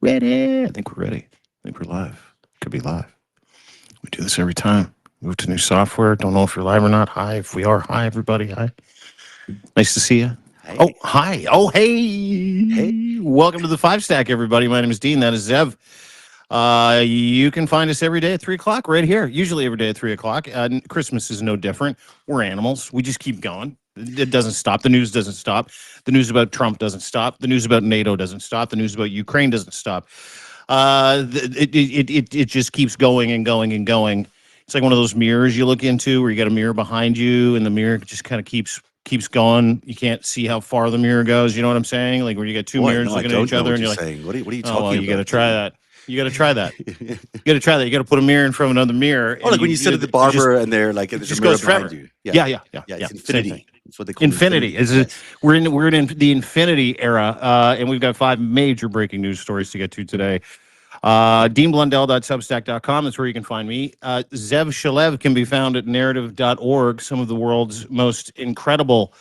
Ready? I think we're ready. I think we're live. Could be live. We do this every time. Move to new software. Don't know if you're live or not. Hi. If we are, hi, everybody. Hi. Nice to see you. Oh, Hey, hi. Oh, hey. hey. Welcome to the FiveStack, everybody. My name is Dean. That is Zev. You can find us every day at 3 o'clock right here. Usually every day at 3 o'clock. Christmas is no different. We're animals. We just keep going. It doesn't stop. The news doesn't stop. The news about Trump doesn't stop. The news about NATO doesn't stop. The news about Ukraine doesn't stop. It just keeps going and going and going. It's like one of those mirrors you look into where you got a mirror behind you and the mirror just kind of keeps going. You can't see how far the mirror goes. You know what I'm saying? Like where you got two What? mirrors No, I looking at each don't know other what and you're you're like, saying. What are you oh well, talking you got to about, try Dean? that. You got to try that. You got to try that. You got to put a mirror in front of another mirror, Oh, and like when you sit at the you just barber and it there's a just mirror goes behind forever. you. Yeah, yeah. Yeah. It's Same thing. infinity. It's what they call Infinity infinity. is Yes. we're in the infinity era, and we've got five major breaking news stories to get to today. DeanBlundell.substack.com. That's where you can find me. Zev Shalev can be found at narrative.org, some of the world's most incredible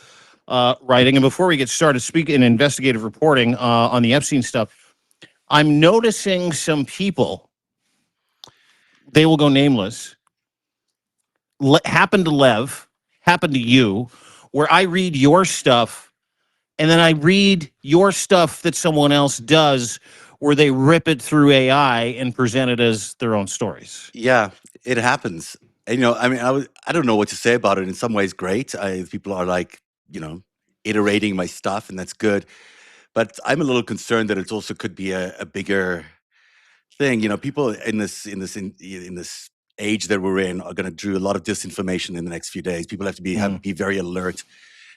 writing. And before we get started, speaking in investigative reporting on the Epstein stuff, I'm noticing some people, they will go nameless, happened to Lev, happened to you, where I read your stuff and then I read your stuff that someone else does where they rip it through AI and present it as their own stories. Yeah, it happens. And, I mean, I don't know what to say about it. In some ways, great. People are like, you know, iterating my stuff, and that's good. But I'm a little concerned that it also could be a bigger thing. People in this age that we're in are going to do a lot of disinformation in the next few days. People have to be very alert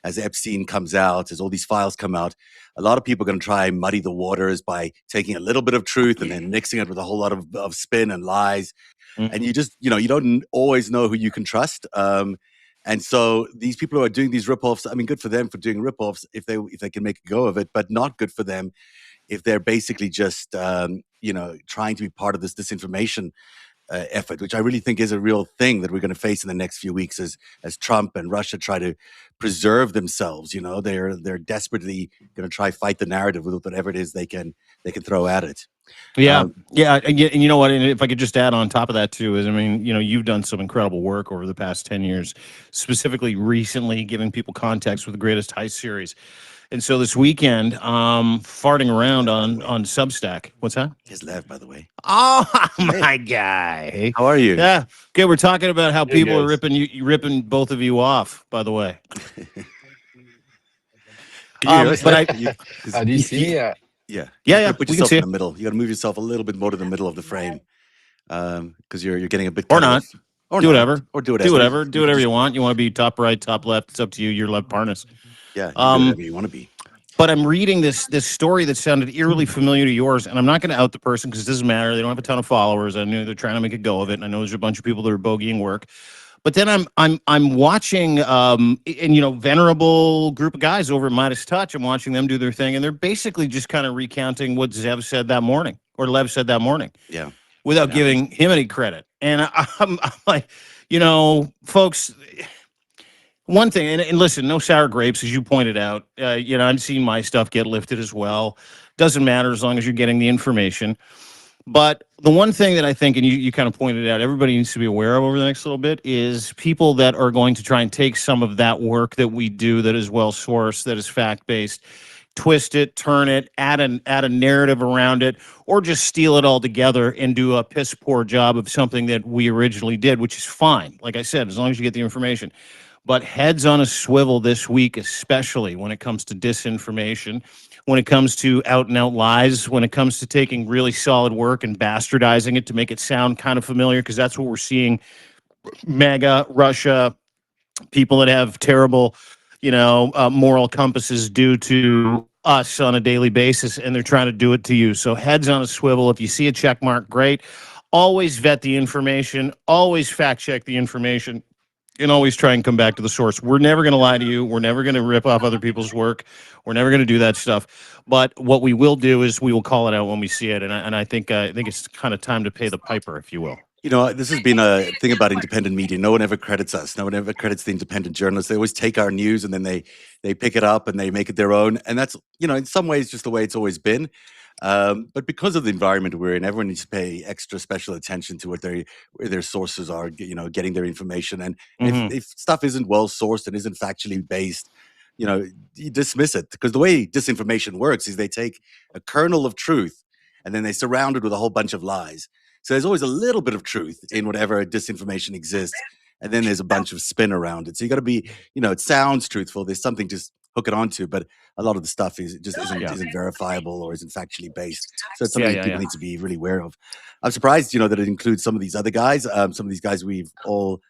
as Epstein comes out, as all these files come out. A lot of people are going to try and muddy the waters by taking a little bit of truth and then mixing it with a whole lot of spin and lies. And Mm. you just, you don't always know who you can trust. And so these people who are doing these ripoffs, I mean, good for them for doing ripoffs if they can make a go of it, but not good for them if they're basically just trying to be part of this disinformation effort, which I really think is a real thing that we're going to face in the next few weeks as Trump and Russia try to preserve themselves. They're desperately going to try fight the narrative with whatever it is they can throw at it. Yeah, Um, yeah, and you know what? And if I could just add on top of that too, is I mean, you've done some incredible work over the past 10 years, specifically recently giving people context with the Greatest Heist series. And so this weekend, farting here's around Lev, by the on way. Substack. What's that? Here's Lev, by the way. Oh Hey, my guy. how are you? Yeah. Okay, we're talking about how Hey people are guys, ripping both of you off. By the way, Can you hear us, but Lev? I, do you see me? Yeah, yeah, you got yeah, to put we can yourself see in you the middle. You got to move yourself a little bit more to the middle of the frame because you're getting a bit or cut not. off, or Do not, whatever. or do Do whatever. whatever. Do You can whatever just you want. You want to be top right, top left. It's up to you. You're Lev Parnas. yeah, you can be Um, whatever you want to be. but I'm reading this story that sounded eerily familiar to yours, and I'm not going to out the person because it doesn't matter. They don't have a ton of followers. I know they're trying to make a go of it, and I know there's a bunch of people that are bogeying work. But then I'm watching and venerable group of guys over at Midas Touch. I'm watching them do their thing, and they're basically just kind of recounting what Zev said that morning or Lev said that morning Yeah, without yeah. giving him any credit. And I'm like, folks, one thing, and listen, no sour grapes, as you pointed out. I've seen my stuff get lifted as well. Doesn't matter as long as you're getting the information. But the one thing that I think, and you kind of pointed out, everybody needs to be aware of over the next little bit is people that are going to try and take some of that work that we do that is well sourced, that is fact based, twist it, turn it, add a narrative around it, or just steal it all together and do a piss poor job of something that we originally did, which is fine. Like I said, as long as you get the information. But heads on a swivel this week, especially when it comes to disinformation, when it comes to out and out lies, when it comes to taking really solid work and bastardizing it to make it sound kind of familiar, because that's what we're seeing. MAGA, Russia, people that have terrible, moral compasses do to us on a daily basis, and they're trying to do it to you. So heads on a swivel. If you see a check mark, great. Always vet the information. Always fact check the information and always try and come back to the source. We're never going to lie to you. We're never going to rip off other people's work. We're never going to do that stuff. But what we will do is we will call it out when we see it. And I think it's kind of time to pay the piper, if you will. This has been a thing about independent media. No one ever credits us. No one ever credits the independent journalists. They always take our news and then they pick it up and they make it their own. And that's, in some ways just the way it's always been. But because of the environment we're in, everyone needs to pay extra special attention to where their sources are, getting their information. And Hmm. if stuff isn't well sourced and isn't factually based, you dismiss it, because the way disinformation works is they take a kernel of truth and then they surround it with a whole bunch of lies. So there's always a little bit of truth in whatever disinformation exists, and then there's a bunch of spin around it. So you got to be, it sounds truthful. There's something to hook it onto, but a lot of the stuff is just isn't Yeah. isn't verifiable or isn't factually based. So it's Yeah. something that Yeah. people Yeah. need to be really aware of. I'm surprised, that it includes some of these other guys, some of these guys we've all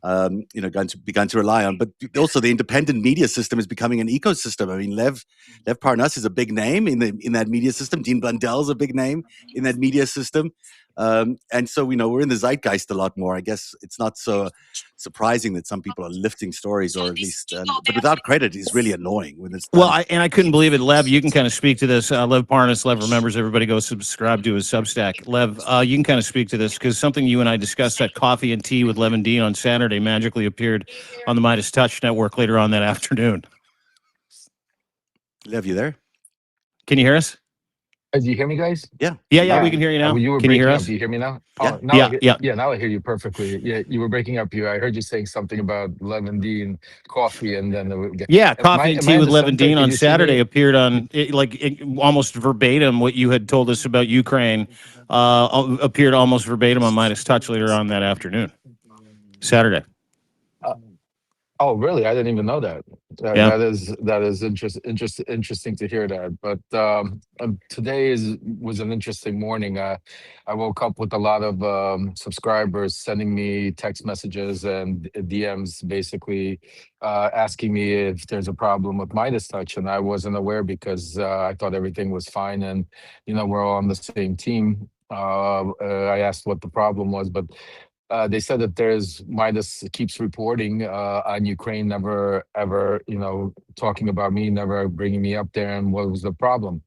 begun to rely on. But also, the independent media system is becoming an ecosystem. I mean, Lev Parnas is a big name in that media system. Dean Blundell's a big name in that media system. And so we're in the zeitgeist a lot more. I guess it's not so surprising that some people are lifting stories, or at least, but without credit, is really annoying when it's Well, done. I couldn't believe it, Lev. You can kind of speak to this. Lev Parnas, Lev remembers everybody go subscribe to his Substack. Lev, you can kind of speak to this because something you and I discussed at Coffee and Tea with Lev and Dean on Saturday magically appeared on the Midas Touch Network later on that afternoon. Lev, you there? Can you hear us? Do you hear me, guys? Yeah, Yeah, we yeah, hear we you. can hear you now. You were Can you hear breaking up. us? Do you hear me now? Yeah, Oh, now Yeah, yeah. yeah, now I hear you perfectly. Yeah, you were breaking up. I heard you saying something about lemon and coffee, and then Yeah, am Coffee I and am I Tea in with the Lev and center? Dean Can on you see Saturday me? appeared on almost verbatim what you had told us about Ukraine. Appeared almost verbatim on Midas Touch later on that afternoon, Saturday. Uh, Oh, really? I didn't even know that. Yeah. That is interesting to hear that. But today is was an interesting morning. I woke up with a lot of subscribers sending me text messages and DMs, basically asking me if there's a problem with Midas Touch, and I wasn't aware because I thought everything was fine, and we're all on the same team. I asked what the problem was, but they said that there's Midas keeps reporting on Ukraine, never ever, talking about me, never bringing me up there, and what was the problem?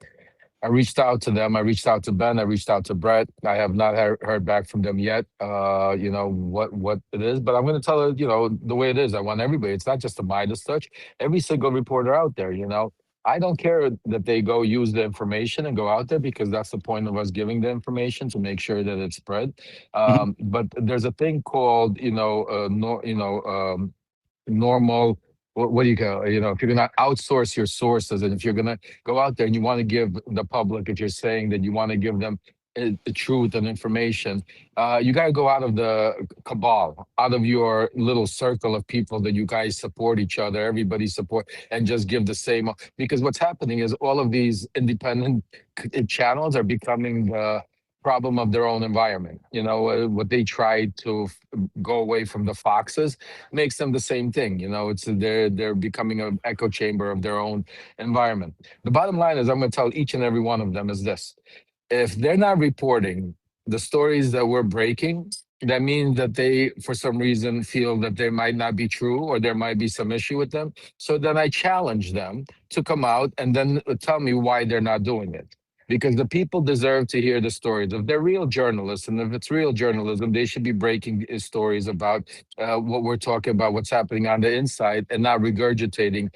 I reached out to them. I reached out to Ben. I reached out to Brett. I have not heard back from them yet. What it is, but I'm going to tell it. The way it is. I want everybody. It's not just a Midas touch. Every single reporter out there. I don't care that they go use the information and go out there, because that's the point of us giving the information, to make sure that it's spread. Mhm. But there's a thing called normal, what do you go, if you're going to outsource your sources, and if you're going to go out there and you want to give the public, if you're saying that you want to give them the truth and information, you got to go out of the cabal, out of your little circle of people that you guys support each other, everybody support, and just give the same. Because what's happening is all of these independent channels are becoming the problem of their own environment. What they try to go away from the foxes makes them the same thing. It's they're becoming an echo chamber of their own environment. The bottom line is, I'm going to tell each and every one of them is this: if they're not reporting the stories that we're breaking, that means that they, for some reason, feel that they might not be true, or there might be some issue with them. So then I challenge them to come out and then tell me why they're not doing it. Because the people deserve to hear the stories. If they're real journalists, and if it's real journalism, they should be breaking stories about what we're talking about, what's happening on the inside, and not regurgitating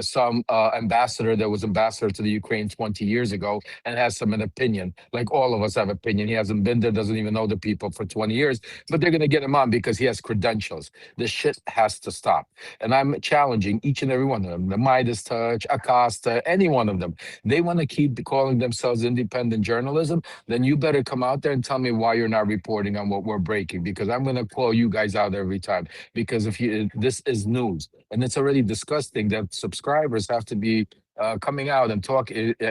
some ambassador that was ambassador to the Ukraine 20 years ago and has some an opinion. Like all of us have opinion. He hasn't been there, doesn't even know the people for 20 years, but they're going to get him on because he has credentials. This shit has to stop. And I'm challenging each and every one of them, the Midas Touch, Acosta, any one of them. They want to keep calling themselves independent journalism, then you better come out there and tell me why you're not reporting on what we're breaking, because I'm going to call you guys out every time. Because if you, this is news, and it's already disgusting that subscribers have to be coming out and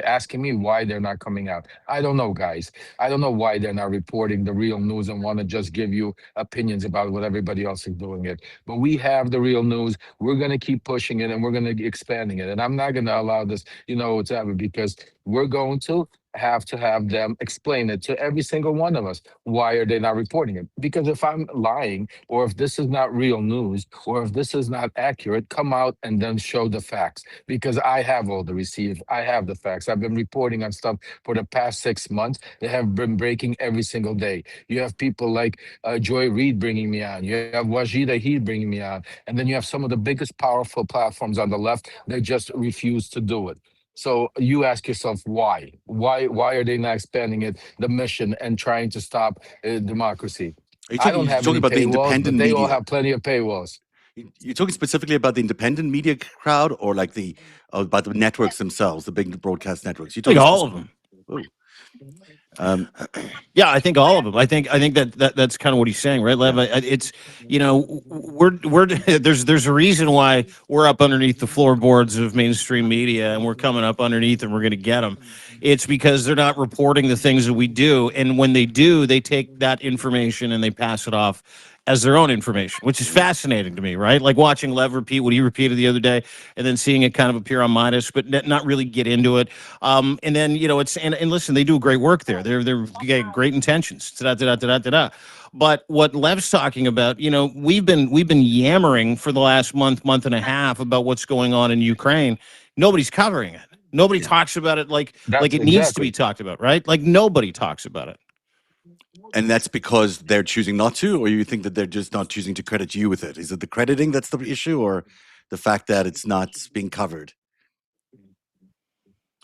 asking me why they're not coming out. I don't know, guys. I don't know why they're not reporting the real news and want to just give you opinions about what everybody else is doing it. But we have the real news. We're going to keep pushing it, and we're going to expanding it. And I'm not going to allow this, to happen, because we're going to have them explain it to every single one of us. Why are they not reporting it? Because if I'm lying, or if this is not real news, or if this is not accurate, come out and then show the facts. Because I have all the receipts, I have the facts. I've been reporting on stuff for the past 6 months. They have been breaking every single day. You have people like Joy Reid bringing me on. You have Wajida Heed bringing me on. And then you have some of the biggest powerful platforms on the left that just refuse to do it. So you ask yourself why? Why are they not expanding it, the mission, and trying to stop democracy? Are you I talking? don't You're have talking any about the paywalls, but independent they all media. have plenty of paywalls. You're talking specifically about the independent media crowd, or like the about the networks themselves, the big broadcast networks. You're Like talking all of specifically. them. Oh, um, Yeah, I think all of them. I think that's kind of what he's saying, right, yeah. Lev? It's we're there's a reason why we're up underneath the floorboards of mainstream media, and we're coming up underneath, and we're going to get them. It's because they're not reporting the things that we do, and when they do, they take that information and they pass it off as their own information, which is Mm. fascinating to me, right? Like watching Lev repeat what he repeated the other day, and then seeing it kind of appear on Midas, but not really get into it. And then it's and listen, they do great work there. They're getting great intentions. Da, da, da, da, da, da. But what Lev's talking about, we've been yammering for the last month and a half about what's going on in Ukraine. Nobody's covering it. Nobody Yeah. talks about it like That's it needs to be exactly. talked about, right? Like nobody talks about it. And that's because they're choosing not to, or you think that they're just not choosing to credit you with it? Is it the crediting that's the issue, or the fact that it's not being covered?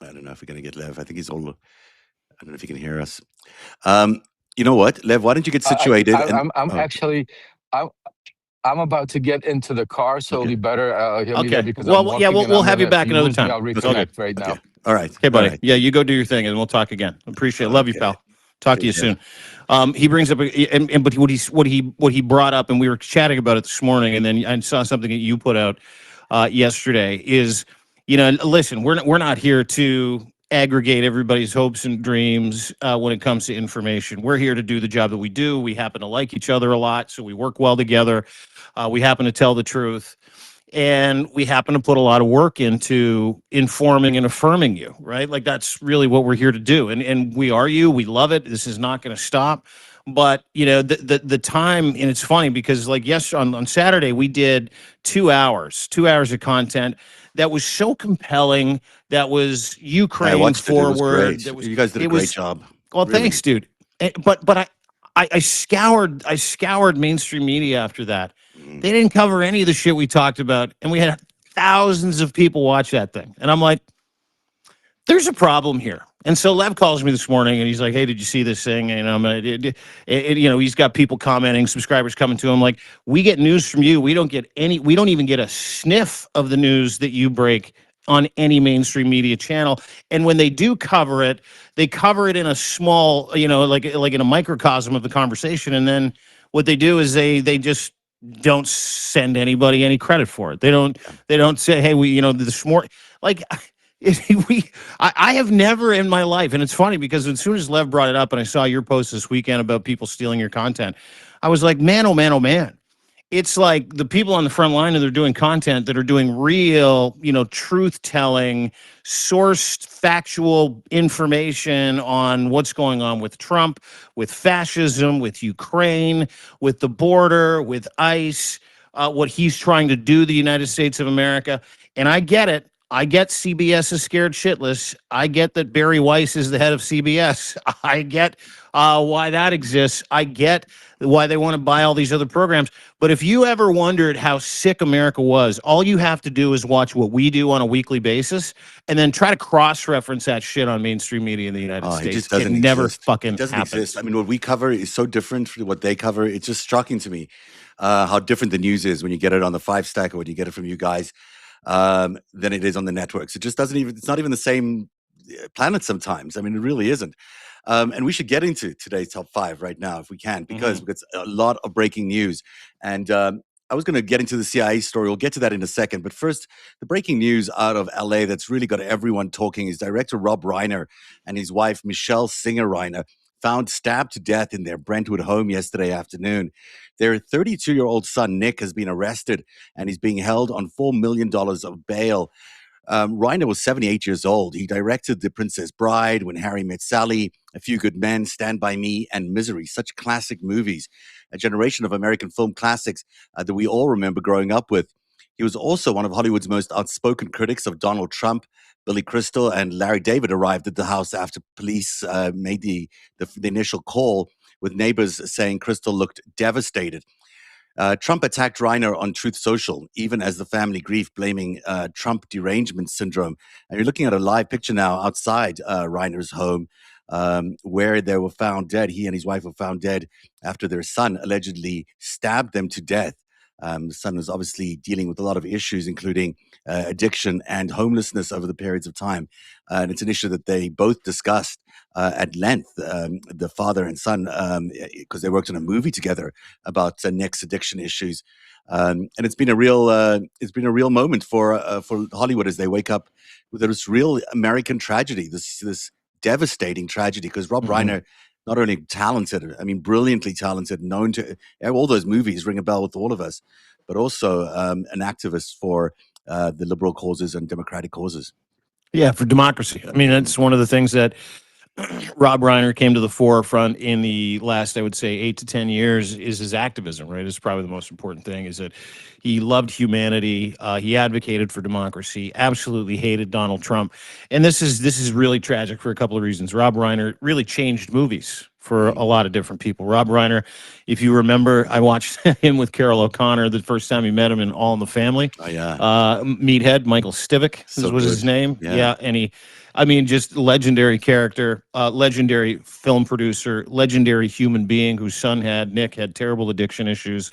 I don't know if we're going to get Lev. I think he's all. I don't know if he can hear us. Um, you know what, Lev? Why don't you get situated? And I'm oh, actually I'm I'm about to get into the car, so it'll okay, be better hear me there Okay. because I'm Well, yeah, walking, we'll and we'll I'm have you gonna. If back you another lose me, time. I'll It's okay, all good. reconnect right okay. now. All right, Okay, all buddy. right. Yeah, you go do your thing, and we'll talk again. Appreciate it. Love you, Okay, pal. Talk to you take care. soon. He brings up, but what he brought up, and we were chatting about it this morning, and then I saw something that you put out yesterday. Is listen, we're not here to aggregate everybody's hopes and dreams when it comes to information. We're here to do the job that we do. We happen to like each other a lot, so we work well together. We happen to tell the truth, and we happen to put a lot of work into informing and affirming you, right? Like that's really what we're here to do. And we are you. We love it. This is not going to stop. But the time, and it's funny because like yes, on Saturday we did 2 hours of content that was so compelling, that was Yeah, I Ukraine watched it. It was forward. great. You guys did a It great was job. Well, Really. thanks, dude. But I scoured mainstream media after that. Mm. They didn't cover any of the shit we talked about, and we had thousands of people watch that thing. And I'm like, there's a problem here. And so Lev calls me this morning, and he's like, "Hey, did you see this thing?" And he's got people commenting, subscribers coming to him. Like, we get news from you. We don't get any. We don't even get a sniff of the news that you break on any mainstream media channel. And when they do cover it, they cover it in a small, like in a microcosm of the conversation. And then what they do is they just don't send anybody any credit for it. They don't say, "Hey, this more." Like I have never in my life, and it's funny because as soon as Lev brought it up and I saw your post this weekend about people stealing your content, I was like, man, oh man, oh man. It's like the people on the front line, and they're doing content that are doing real, truth telling, sourced, factual information on what's going on with Trump, with fascism, with Ukraine, with the border, with ICE, what he's trying to do to the United States of America. And I get it. I get CBS is scared shitless. I get that Barry Weiss is the head of CBS. I get why that exists. I get why they want to buy all these other programs. But if you ever wondered how sick America was, all you have to do is watch what we do on a weekly basis, and then try to cross-reference that shit on mainstream media in the United Oh, it just States. It doesn't never exist. It fucking doesn't exist. happens. I mean, what we cover is so different from what they cover. It's just shocking to me how different the news is when you get it on the FiveStack or when you get it from you guys than it is on the networks. It just doesn't even. It's not even the same planet sometimes. I mean, it really isn't. And we should get into today's top five right now if we can, because Mhm. it's a lot of breaking news. And I was going to get into the CIA story. We'll get to that in a second. But first, the breaking news out of LA that's really got everyone talking is director Rob Reiner and his wife, Michelle Singer Reiner, found stabbed to death in their Brentwood home yesterday afternoon. Their 32-year-old son, Nick, has been arrested and he's being held on $4 million of bail. Reiner was 78 years old. He directed The Princess Bride, When Harry Met Sally, A Few Good Men, Stand By Me, and Misery. Such classic movies, a generation of American film classics that we all remember growing up with. He was also one of Hollywood's most outspoken critics of Donald Trump. Billy Crystal and Larry David arrived at the house after police made the initial call, with neighbors saying Crystal looked devastated. Trump attacked Reiner on Truth Social, even as the family grief, blaming Trump derangement syndrome. And you're looking at a live picture now outside Reiner's home, where they were found dead. He and his wife were found dead after their son allegedly stabbed them to death. The son was obviously dealing with a lot of issues, including addiction and homelessness over the periods of time. And it's an issue that they both discussed at length, the father and son, because they worked on a movie together about Nick's addiction issues. And it's been a real moment for Hollywood as they wake up with this real American tragedy, this devastating tragedy. Because Rob Reiner, not only talented, I mean, brilliantly talented, known to all those movies ring a bell with all of us, but also an activist for the liberal causes and democratic causes. Yeah, for democracy. I mean, that's one of the things that Rob Reiner came to the forefront in the last, I would say, 8 to 10 years is his activism, right? It's probably the most important thing is that he loved humanity. He advocated for democracy, absolutely hated Donald Trump. And this is really tragic for a couple of reasons. Rob Reiner really changed movies for a lot of different people. Rob Reiner, if you remember, I watched him with Carol O'Connor the first time we met him in All in the Family. Oh, yeah. Meathead, Michael Stivic was his name. Yeah. And I mean, just legendary character, legendary film producer, legendary human being whose son Nick had terrible addiction issues,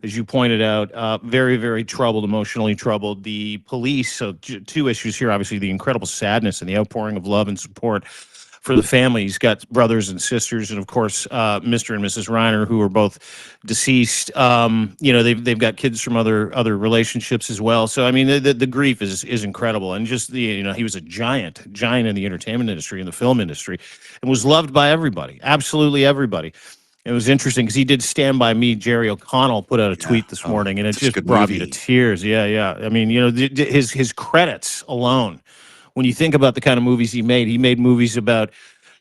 as you pointed out, very, very troubled, emotionally troubled. The police, so two issues here, obviously the incredible sadness and the outpouring of love and support for the family. He's got brothers and sisters, and of course, Mr. and Mrs. Reiner, who are both deceased. They've got kids from other relationships as well. So I mean, the grief is incredible, and just he was a giant in the entertainment industry, in the film industry, and was loved by everybody, absolutely everybody. It was interesting because he did Stand By Me. Jerry O'Connell put out a tweet this morning, and it just brought me to tears. Yeah. I mean, his credits alone. When you think about the kind of movies he made movies about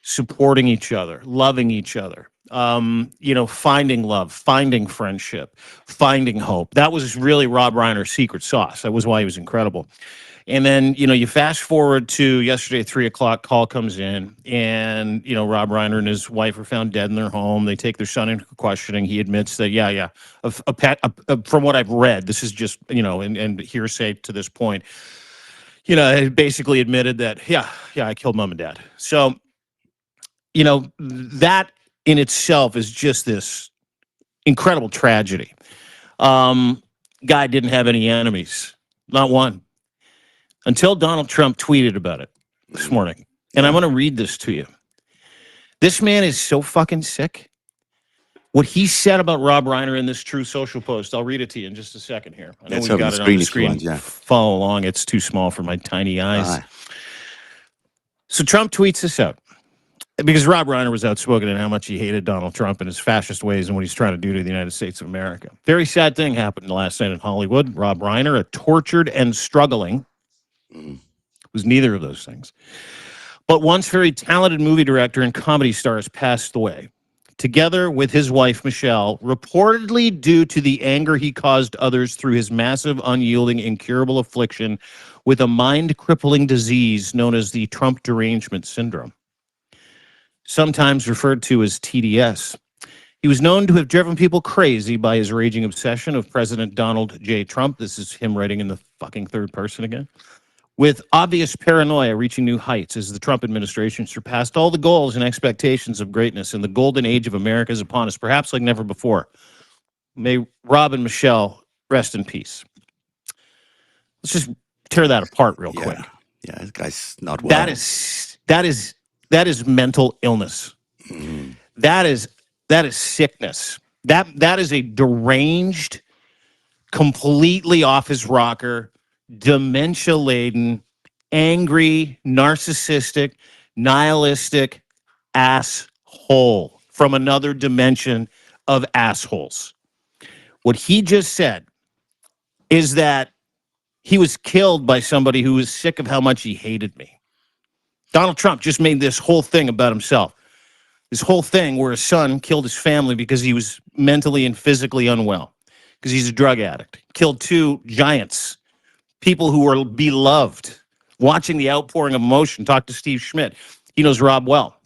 supporting each other, loving each other, finding love, finding friendship, finding hope. That was really Rob Reiner's secret sauce. That was why he was incredible. And then, you fast forward to yesterday at 3 o'clock, call comes in, and, Rob Reiner and his wife are found dead in their home. They take their son into questioning. He admits that, from what I've read, this is just, and hearsay to this point, he basically admitted that, I killed mom and dad. So, that in itself is just this incredible tragedy. Guy didn't have any enemies, not one, until Donald Trump tweeted about it this morning. And I'm going to read this to you. This man is so fucking sick. What he said about Rob Reiner in this True Social post, I'll read it to you in just a second here. I know we've got it on the screen. Follow along. It's too small for my tiny eyes. So Trump tweets this out because Rob Reiner was outspoken in how much he hated Donald Trump and his fascist ways and what he's trying to do to the United States of America. Very sad thing happened last night in Hollywood. Rob Reiner, a tortured and struggling, was neither of those things, but once very talented movie director and comedy star, has passed away, together with his wife, Michelle, reportedly due to the anger he caused others through his massive, unyielding, incurable affliction with a mind-crippling disease known as the Trump derangement syndrome, sometimes referred to as TDS. He was known to have driven people crazy by his raging obsession of President Donald J. Trump. This is him writing in the fucking third person again. With obvious paranoia reaching new heights as the Trump administration surpassed all the goals and expectations of greatness, and the golden age of America is upon us, perhaps like never before. May Rob and Michelle rest in peace. Let's just tear that apart real quick. Yeah, this guy's not well. That is mental illness. That is sickness. That is a deranged, completely off his rocker, dementia-laden, angry, narcissistic, nihilistic asshole from another dimension of assholes. What he just said is that he was killed by somebody who was sick of how much he hated me. Donald Trump just made this whole thing about himself. This whole thing where his son killed his family because he was mentally and physically unwell, because he's a drug addict. Killed two giants, people who were beloved, watching the outpouring of emotion. Talk to Steve Schmidt. He knows Rob well.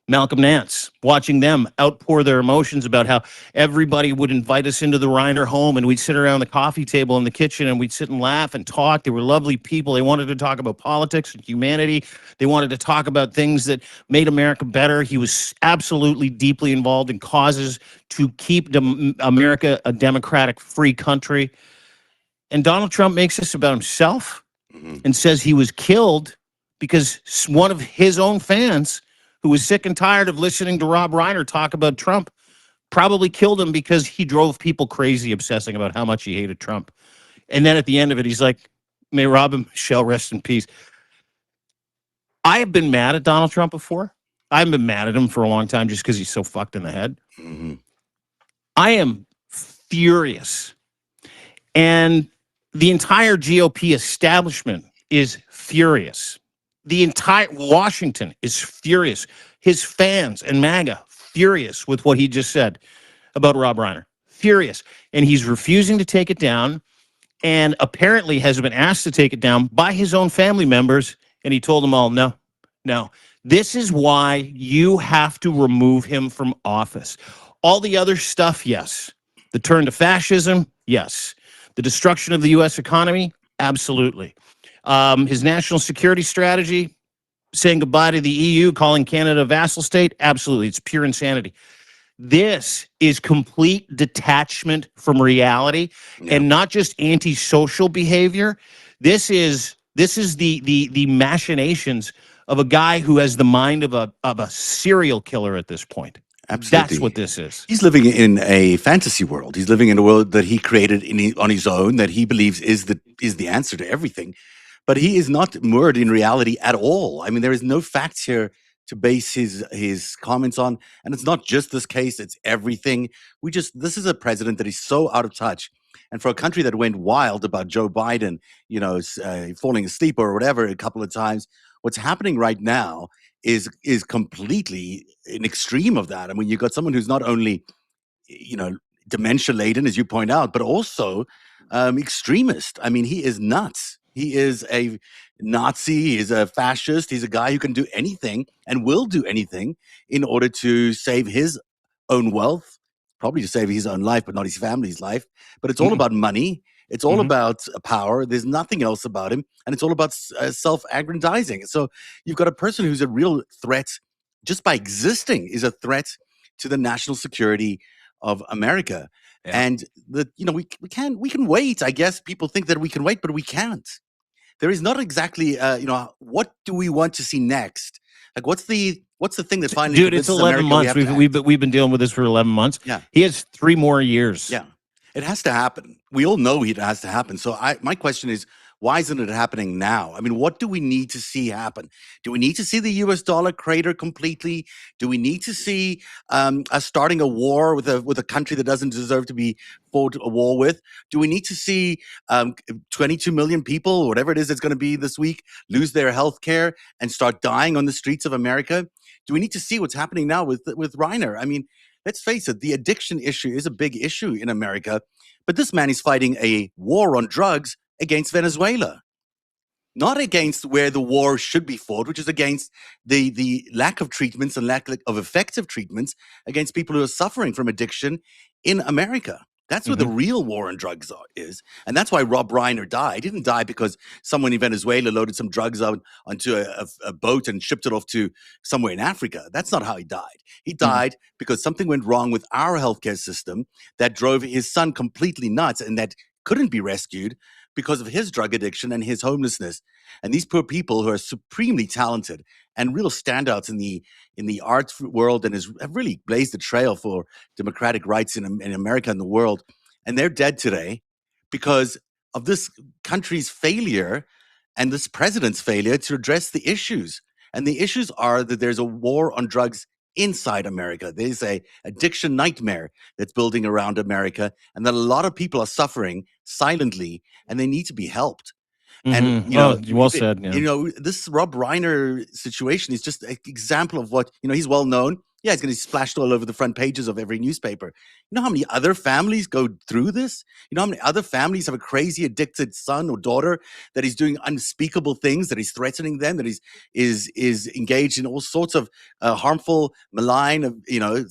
Malcolm Nance. watching them outpour their emotions about how everybody would invite us into the Reiner home and we'd sit around the coffee table in the kitchen and we'd sit and laugh and talk. They were lovely people. They wanted to talk about politics and humanity. They wanted to talk about things that made America better. He was absolutely deeply involved in causes to keep America a democratic, free country. And Donald Trump makes this about himself and says he was killed because one of his own fans who was sick and tired of listening to Rob Reiner talk about Trump probably killed him because he drove people crazy obsessing about how much he hated Trump. And then at the end of it, he's like, may Rob and Michelle rest in peace. I have been mad at Donald Trump before. I've been mad at him for a long time just because he's so fucked in the head. I am furious. And the entire GOP establishment is furious. The entire Washington is furious. His fans and MAGA furious with what he just said about Rob Reiner. Furious. And he's refusing to take it down and apparently has been asked to take it down by his own family members. And he told them all, no. This is why you have to remove him from office. All the other stuff, yes. The turn to fascism, yes. The destruction of the U.S. economy, absolutely. His national security strategy, saying goodbye to the EU, calling Canada a vassal state, absolutely. It's pure insanity. This is complete detachment from reality and not just antisocial behavior. This is the machinations of a guy who has the mind of a serial killer at this point. Absolutely. That's what this is. He's living in a fantasy world. He's living in a world that he created on his own, that he believes is the answer to everything. But he is not moored in reality at all. I mean, there is no facts here to base his comments on. And it's not just this case, it's everything. This is a president that is so out of touch. And for a country that went wild about Joe Biden, falling asleep or whatever a couple of times, what's happening right now is completely an extreme of that. I mean, you've got someone who's not only, dementia laden, as you point out, but also extremist. I mean, he is nuts. He is a Nazi. He's a fascist. He's a guy who can do anything and will do anything in order to save his own wealth, probably to save his own life, but not his family's life. But it's all about money. It's all about power. There's nothing else about him. And it's all about self-aggrandizing. So you've got a person who's a real threat, just by existing, is a threat to the national security of America. Yeah. And we can wait. I guess people think that we can wait, but we can't. There is not exactly, what do we want to see next? Like, what's the thing that finally? Dude, it's 11 months. We've been dealing with this for 11 months. Yeah, he has 3 more years. Yeah, it has to happen. We all know it has to happen. So my question is, why isn't it happening now? I mean, what do we need to see happen? Do we need to see the U.S. dollar crater completely? Do we need to see us starting a war with a country that doesn't deserve to be fought a war with? Do we need to see 22 million people, whatever it is that's going to be this week, lose their health care and start dying on the streets of America? Do we need to see what's happening now with Reiner? I mean, let's face it, the addiction issue is a big issue in America, but this man is fighting a war on drugs against Venezuela, not against where the war should be fought, which is against the lack of treatments and lack of effective treatments against people who are suffering from addiction in America. That's where the real war on drugs is. And that's why Rob Reiner died. He didn't die because someone in Venezuela loaded some drugs onto a boat and shipped it off to somewhere in Africa. That's not how he died. He died because something went wrong with our healthcare system that drove his son completely nuts and that couldn't be rescued because of his drug addiction and his homelessness. And these poor people who are supremely talented and real standouts in the arts world and have really blazed the trail for democratic rights in America and the world. And they're dead today because of this country's failure and this president's failure to address the issues. And the issues are that there's a war on drugs inside America. There's a addiction nightmare that's building around America, and that a lot of people are suffering silently, and they need to be helped. And well said. Yeah. This Rob Reiner situation is just an example of what he's well known. Yeah, it's going to be splashed all over the front pages of every newspaper. You know how many other families go through this? You know how many other families have a crazy addicted son or daughter that is doing unspeakable things, that is threatening them, that is engaged in all sorts of harmful, malign,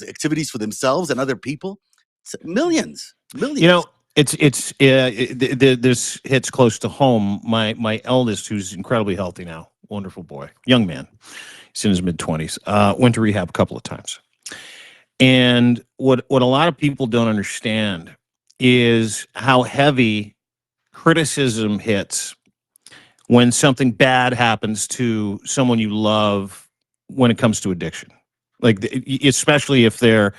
activities for themselves and other people? It's millions. You know, this hits close to home. My eldest, who's incredibly healthy now, wonderful boy, young man, he's in his mid-20s, went to rehab a couple of times. And what a lot of people don't understand is how heavy criticism hits when something bad happens to someone you love when it comes to addiction, like especially if they're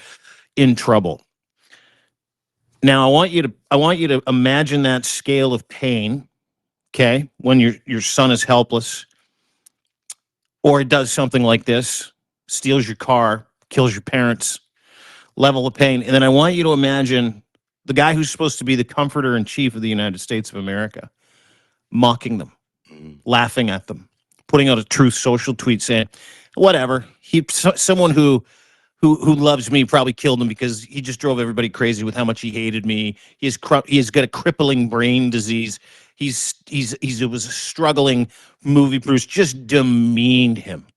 in trouble. Now, I want you to imagine that scale of pain, okay? When your son is helpless, or it does something like this, steals your car, kills your parents, level of pain. And then I want you to imagine the guy who's supposed to be the comforter in chief of the United States of America mocking them, laughing at them, putting out a truth social tweet saying, whatever, someone who loves me probably killed him because he just drove everybody crazy with how much he hated me. He's got a crippling brain disease. He was a struggling movie producer, just demeaned him.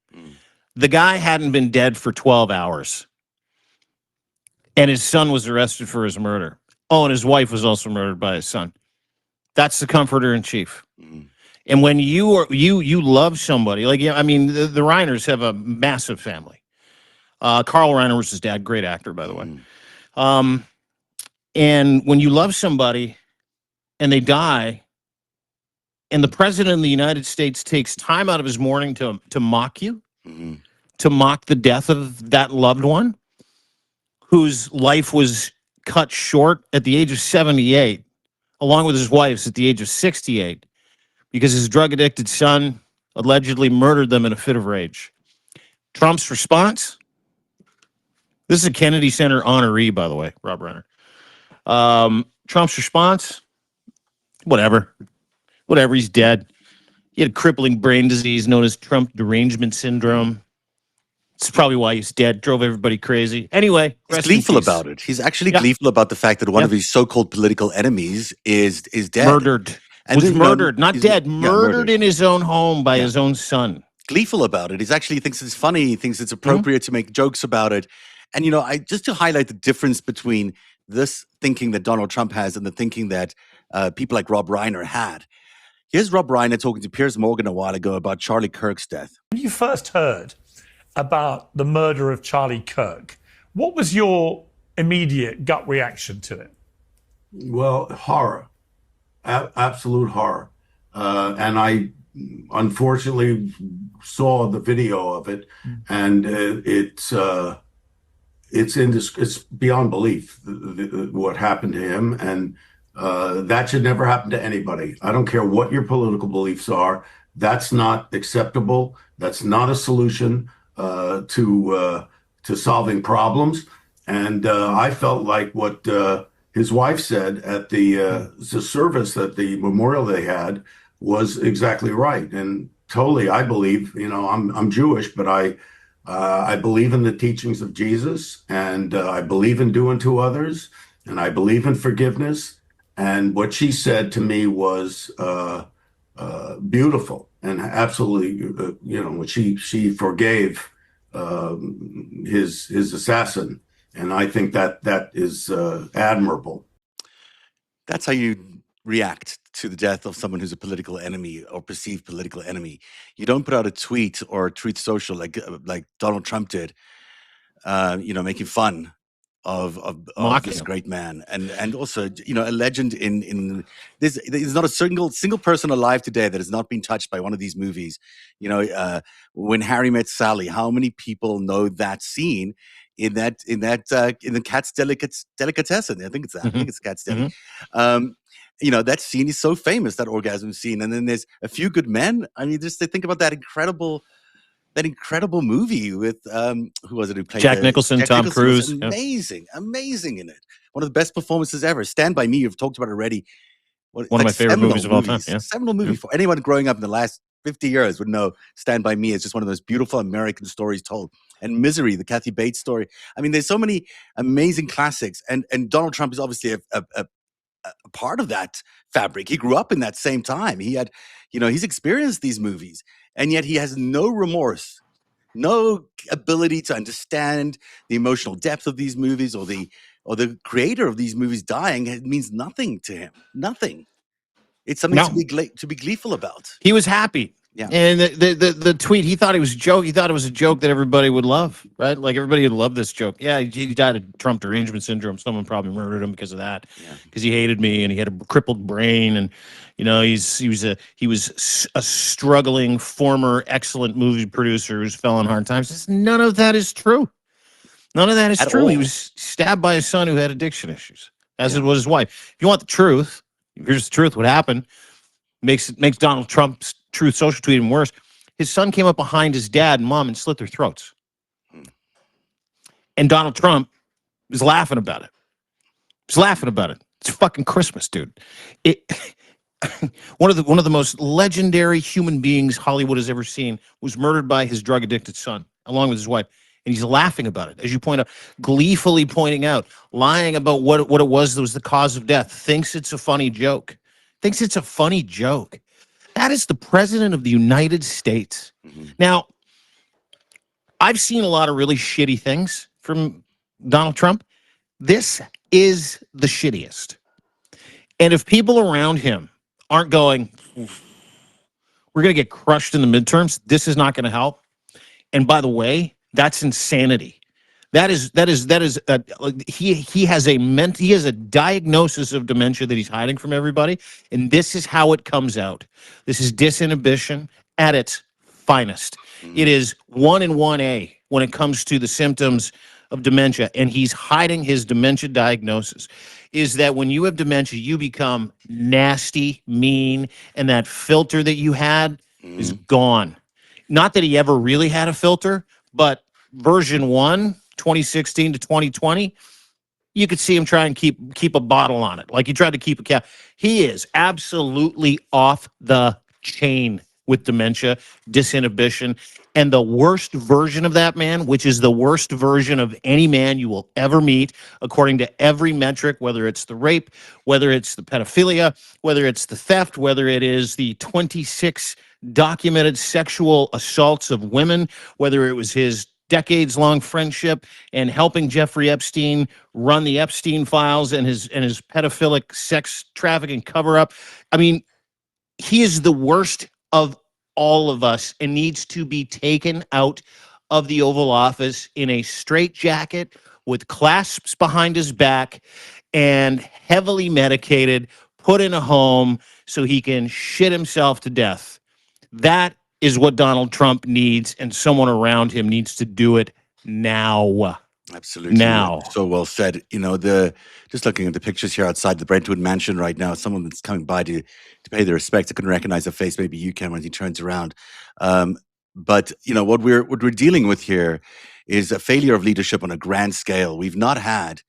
The guy hadn't been dead for 12 hours. And his son was arrested for his murder. Oh, and his wife was also murdered by his son. That's the comforter in chief. And when you love somebody, like, I mean, the Reiners have a massive family. Carl Reiner was his dad, great actor, by the way. And when you love somebody and they die, and the president of the United States takes time out of his morning to mock you, to mock the death of that loved one, whose life was cut short at the age of 78, along with his wife's at the age of 68, because his drug-addicted son allegedly murdered them in a fit of rage. Trump's response? This is a Kennedy Center honoree, by the way, Rob Reiner. Trump's response? Whatever, he's dead. He had crippling brain disease known as Trump derangement syndrome. It's probably why he's dead. Drove everybody crazy. Anyway, he's gleeful about it. He's actually gleeful about the fact that one of his so-called political enemies is dead. Murdered. And was murdered, not dead. Murdered in his own home by his own son. Gleeful about it. He actually thinks it's funny. He thinks it's appropriate to make jokes about it. And, just to highlight the difference between this thinking that Donald Trump has and the thinking that people like Rob Reiner had. Here's Rob Reiner talking to Piers Morgan a while ago about Charlie Kirk's death. When you first heard about the murder of Charlie Kirk, what was your immediate gut reaction to it? Well, horror, absolute horror. And I unfortunately saw the video of it, and it's beyond belief what happened to him, and that should never happen to anybody. I don't care what your political beliefs are. That's not acceptable. That's not a solution to solving problems. And I felt like what his wife said at the service, at the memorial they had, was exactly right. And totally, I believe, I'm Jewish, but I believe in the teachings of Jesus, and I believe in doing to others, and I believe in forgiveness. And what she said to me was beautiful and absolutely, she forgave his assassin, and I think that is admirable. That's how you react to the death of someone who's a political enemy or perceived political enemy. You don't put out a tweet or Truth Social like Donald Trump did, making fun of this great man, and also a legend in there's not a single person alive today that has not been touched by one of these movies. When Harry Met Sally, how many people know that scene in the Cat's Delicatessen? I think it's that. I think it's Cat's Deli. That scene is so famous, that orgasm scene. And then there's A Few Good Men. I mean, just to think about that incredible movie with who was it who played Jack Nicholson, Tom Cruise. Amazing in it. One of the best performances ever. Stand By Me, you've talked about it already. One of my favorite movies of all time. Yeah. Seminal movie for anyone growing up in the last 50 years would know Stand By Me is just one of those beautiful American stories told. And Misery, the Kathy Bates story. I mean, there's so many amazing classics. And Donald Trump is obviously a part of that fabric. He grew up in that same time. He had, he's experienced these movies, and yet he has no remorse, no ability to understand the emotional depth of these movies, or the creator of these movies dying. It means nothing to him. Nothing. It's something to be gleeful about. He was happy. Yeah. And the tweet, he thought it was a joke. He thought it was a joke that everybody would love, right? Like everybody would love this joke. Yeah, he died of Trump derangement syndrome. Someone probably murdered him because of that, because he hated me and he had a crippled brain, and he was a struggling former excellent movie producer who's fell on hard times. None of that is true. None of that is true. He was stabbed by his son who had addiction issues, as it was his wife. If you want the truth, here's the truth. What happened makes Donald Trump's Truth Social tweet even worse. His son came up behind his dad and mom and slit their throats, and Donald Trump was laughing about it. He's laughing about it. It's fucking Christmas, dude. One of the most legendary human beings Hollywood has ever seen was murdered by his drug addicted son, along with his wife. And he's laughing about it, as you point out, gleefully pointing out, lying about what it was that was the cause of death, thinks it's a funny joke. Thinks it's a funny joke. That is the president of the United States. Now, I've seen a lot of really shitty things from Donald Trump. This is the shittiest. And if people around him aren't going, we're going to get crushed in the midterms, this is not going to help. And by the way, that's insanity. He has a diagnosis of dementia that he's hiding from everybody, and this is how it comes out. This is disinhibition at its finest. It is 1 and 1A when it comes to the symptoms of dementia, and he's hiding his dementia diagnosis. Is that when you have dementia, you become nasty, mean, and that filter that you had is gone. Not that he ever really had a filter, but version 1, 2016 to 2020, you could see him try and keep a bottle on it. Like he tried to keep a cap. He is absolutely off the chain with dementia, disinhibition, and the worst version of that man, which is the worst version of any man you will ever meet, according to every metric, whether it's the rape, whether it's the pedophilia, whether it's the theft, whether it is the 26 documented sexual assaults of women, whether it was his decades-long friendship and helping Jeffrey Epstein run the Epstein files and his pedophilic sex trafficking cover-up. I mean, he is the worst of all of us and needs to be taken out of the Oval Office in a straitjacket with clasps behind his back and heavily medicated, put in a home so he can shit himself to death. That is what Donald Trump needs, and someone around him needs to do it now. Absolutely. Now. So well said. Just looking at the pictures here outside the Brentwood mansion right now, someone that's coming by to pay their respects. I couldn't recognize a face. Maybe you can when he turns around. But what we're dealing with here is a failure of leadership on a grand scale. We've not had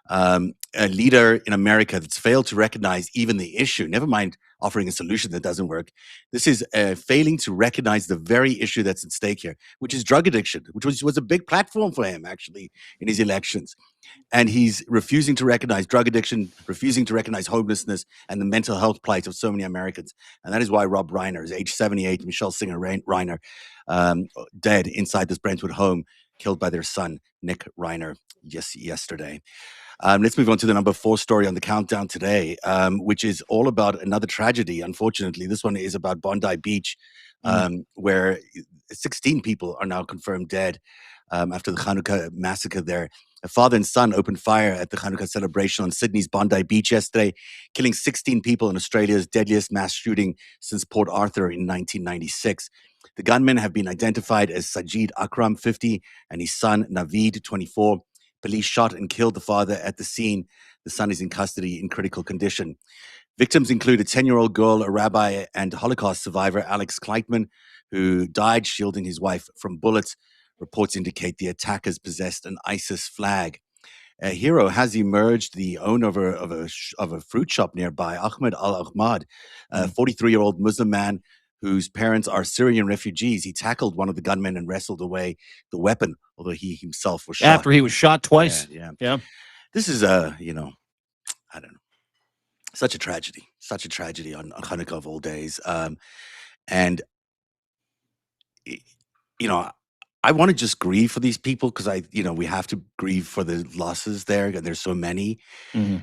a leader in America that's failed to recognize even the issue, never mind offering a solution that doesn't work. This is failing to recognize the very issue that's at stake here, which is drug addiction, which was a big platform for him, actually, in his elections. And he's refusing to recognize drug addiction, refusing to recognize homelessness and the mental health plight of so many Americans. And that is why Rob Reiner is age 78, Michelle Singer Reiner, dead inside this Brentwood home, killed by their son, Nick Reiner, yesterday. Let's move on to the number 4 story on the countdown today, which is all about another tragedy. Unfortunately, this one is about Bondi Beach, where 16 people are now confirmed dead after the Hanukkah massacre there. A father and son opened fire at the Hanukkah celebration on Sydney's Bondi Beach yesterday, killing 16 people in Australia's deadliest mass shooting since Port Arthur in 1996. The gunmen have been identified as Sajid Akram, 50, and his son, Naveed, 24. Police shot and killed the father at the scene. The son is in custody in critical condition. Victims include a 10-year-old girl, a rabbi, and Holocaust survivor, Alex Kleitman, who died shielding his wife from bullets. Reports indicate the attackers possessed an ISIS flag. A hero has emerged, the owner of a fruit shop nearby, Ahmed Al-Ahmad, a 43-year-old Muslim man whose parents are Syrian refugees. He tackled one of the gunmen and wrestled away the weapon, although he himself was shot. After he was shot twice. Yeah. This is I don't know, such a tragedy on Hanukkah of all days. And I want to just grieve for these people because we have to grieve for the losses there, and there's so many. Mm-hmm.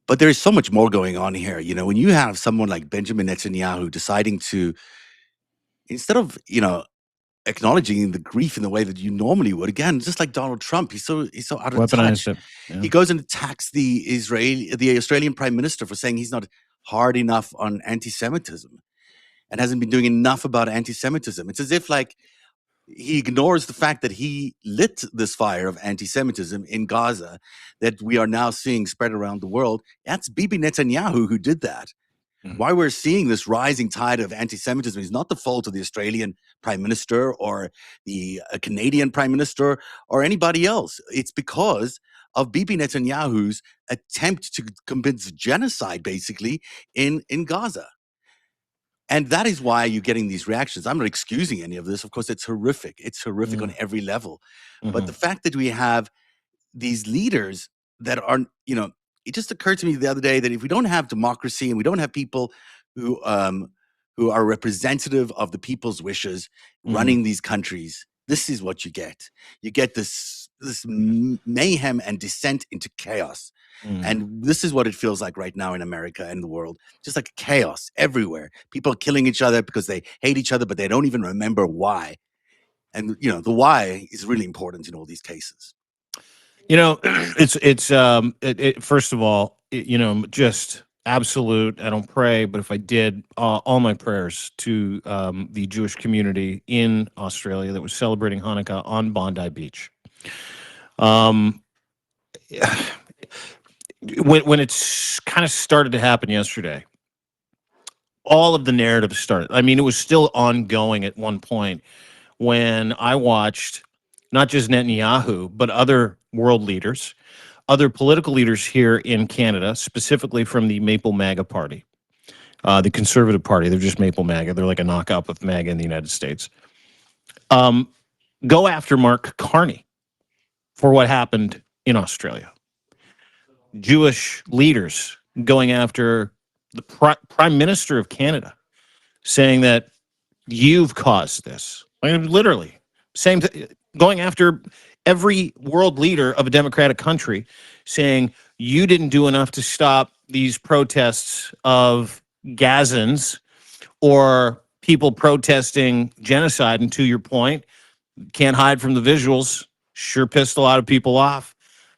But there's so much more going on here. When you have someone like Benjamin Netanyahu deciding to, instead of acknowledging the grief in the way that you normally would, again, just like Donald Trump, he's so out of touch. Yeah. He goes and attacks the Australian Prime Minister for saying he's not hard enough on anti-Semitism and hasn't been doing enough about anti-Semitism. It's as if he ignores the fact that he lit this fire of anti-Semitism in Gaza that we are now seeing spread around the world. That's Bibi Netanyahu who did that. Mm-hmm. Why we're seeing this rising tide of anti-Semitism is not the fault of the Australian Prime Minister or the Canadian Prime Minister or anybody else. It's because of Bibi Netanyahu's attempt to commit genocide, basically, in Gaza. And that is why you're getting these reactions. I'm not excusing any of this. Of course, it's horrific. It's horrific on every level. Mm-hmm. But the fact that we have these leaders that are, it just occurred to me the other day that if we don't have democracy and we don't have people who are representative of the people's wishes running these countries, this is what you get. You get this mayhem and descent into chaos. And this is what it feels like right now in America and the world. Just like chaos everywhere. People are killing each other because they hate each other, but they don't even remember why. And, the why is really important in all these cases. It's first of all, just absolute. I don't pray, but if I did, all my prayers to the Jewish community in Australia that was celebrating Hanukkah on Bondi Beach. When it's kind of started to happen yesterday, all of the narrative started. I mean, it was still ongoing at one point when I watched not just Netanyahu, but other world leaders, other political leaders here in Canada, specifically from the Maple MAGA party, the Conservative Party. They're just Maple MAGA. They're like a knockoff of MAGA in the United States. Go after Mark Carney for what happened in Australia. Jewish leaders going after the Prime Minister of Canada, saying that you've caused this. I mean, literally, going after every world leader of a democratic country, saying you didn't do enough to stop these protests of Gazans or people protesting genocide. And to your point, can't hide from the visuals. Sure pissed a lot of people off.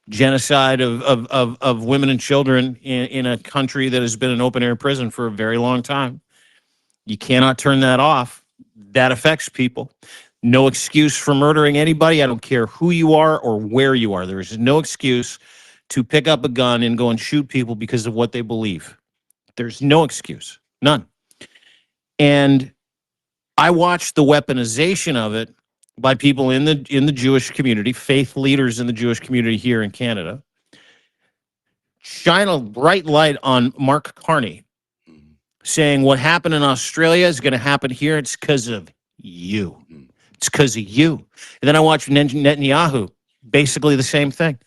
Genocide of women and children in a country that has been an open-air prison for a very long time. You cannot turn that off. That affects people. No excuse for murdering anybody. I don't care who you are or where you are. There is no excuse to pick up a gun and go and shoot people because of what they believe. There's no excuse. None. And I watched the weaponization of it by people in the Jewish community, faith leaders in the Jewish community here in Canada, shine a bright light on Mark Carney, saying what happened in Australia is going to happen here. It's because of you. It's because of you. And then I watched Netanyahu, basically the same thing.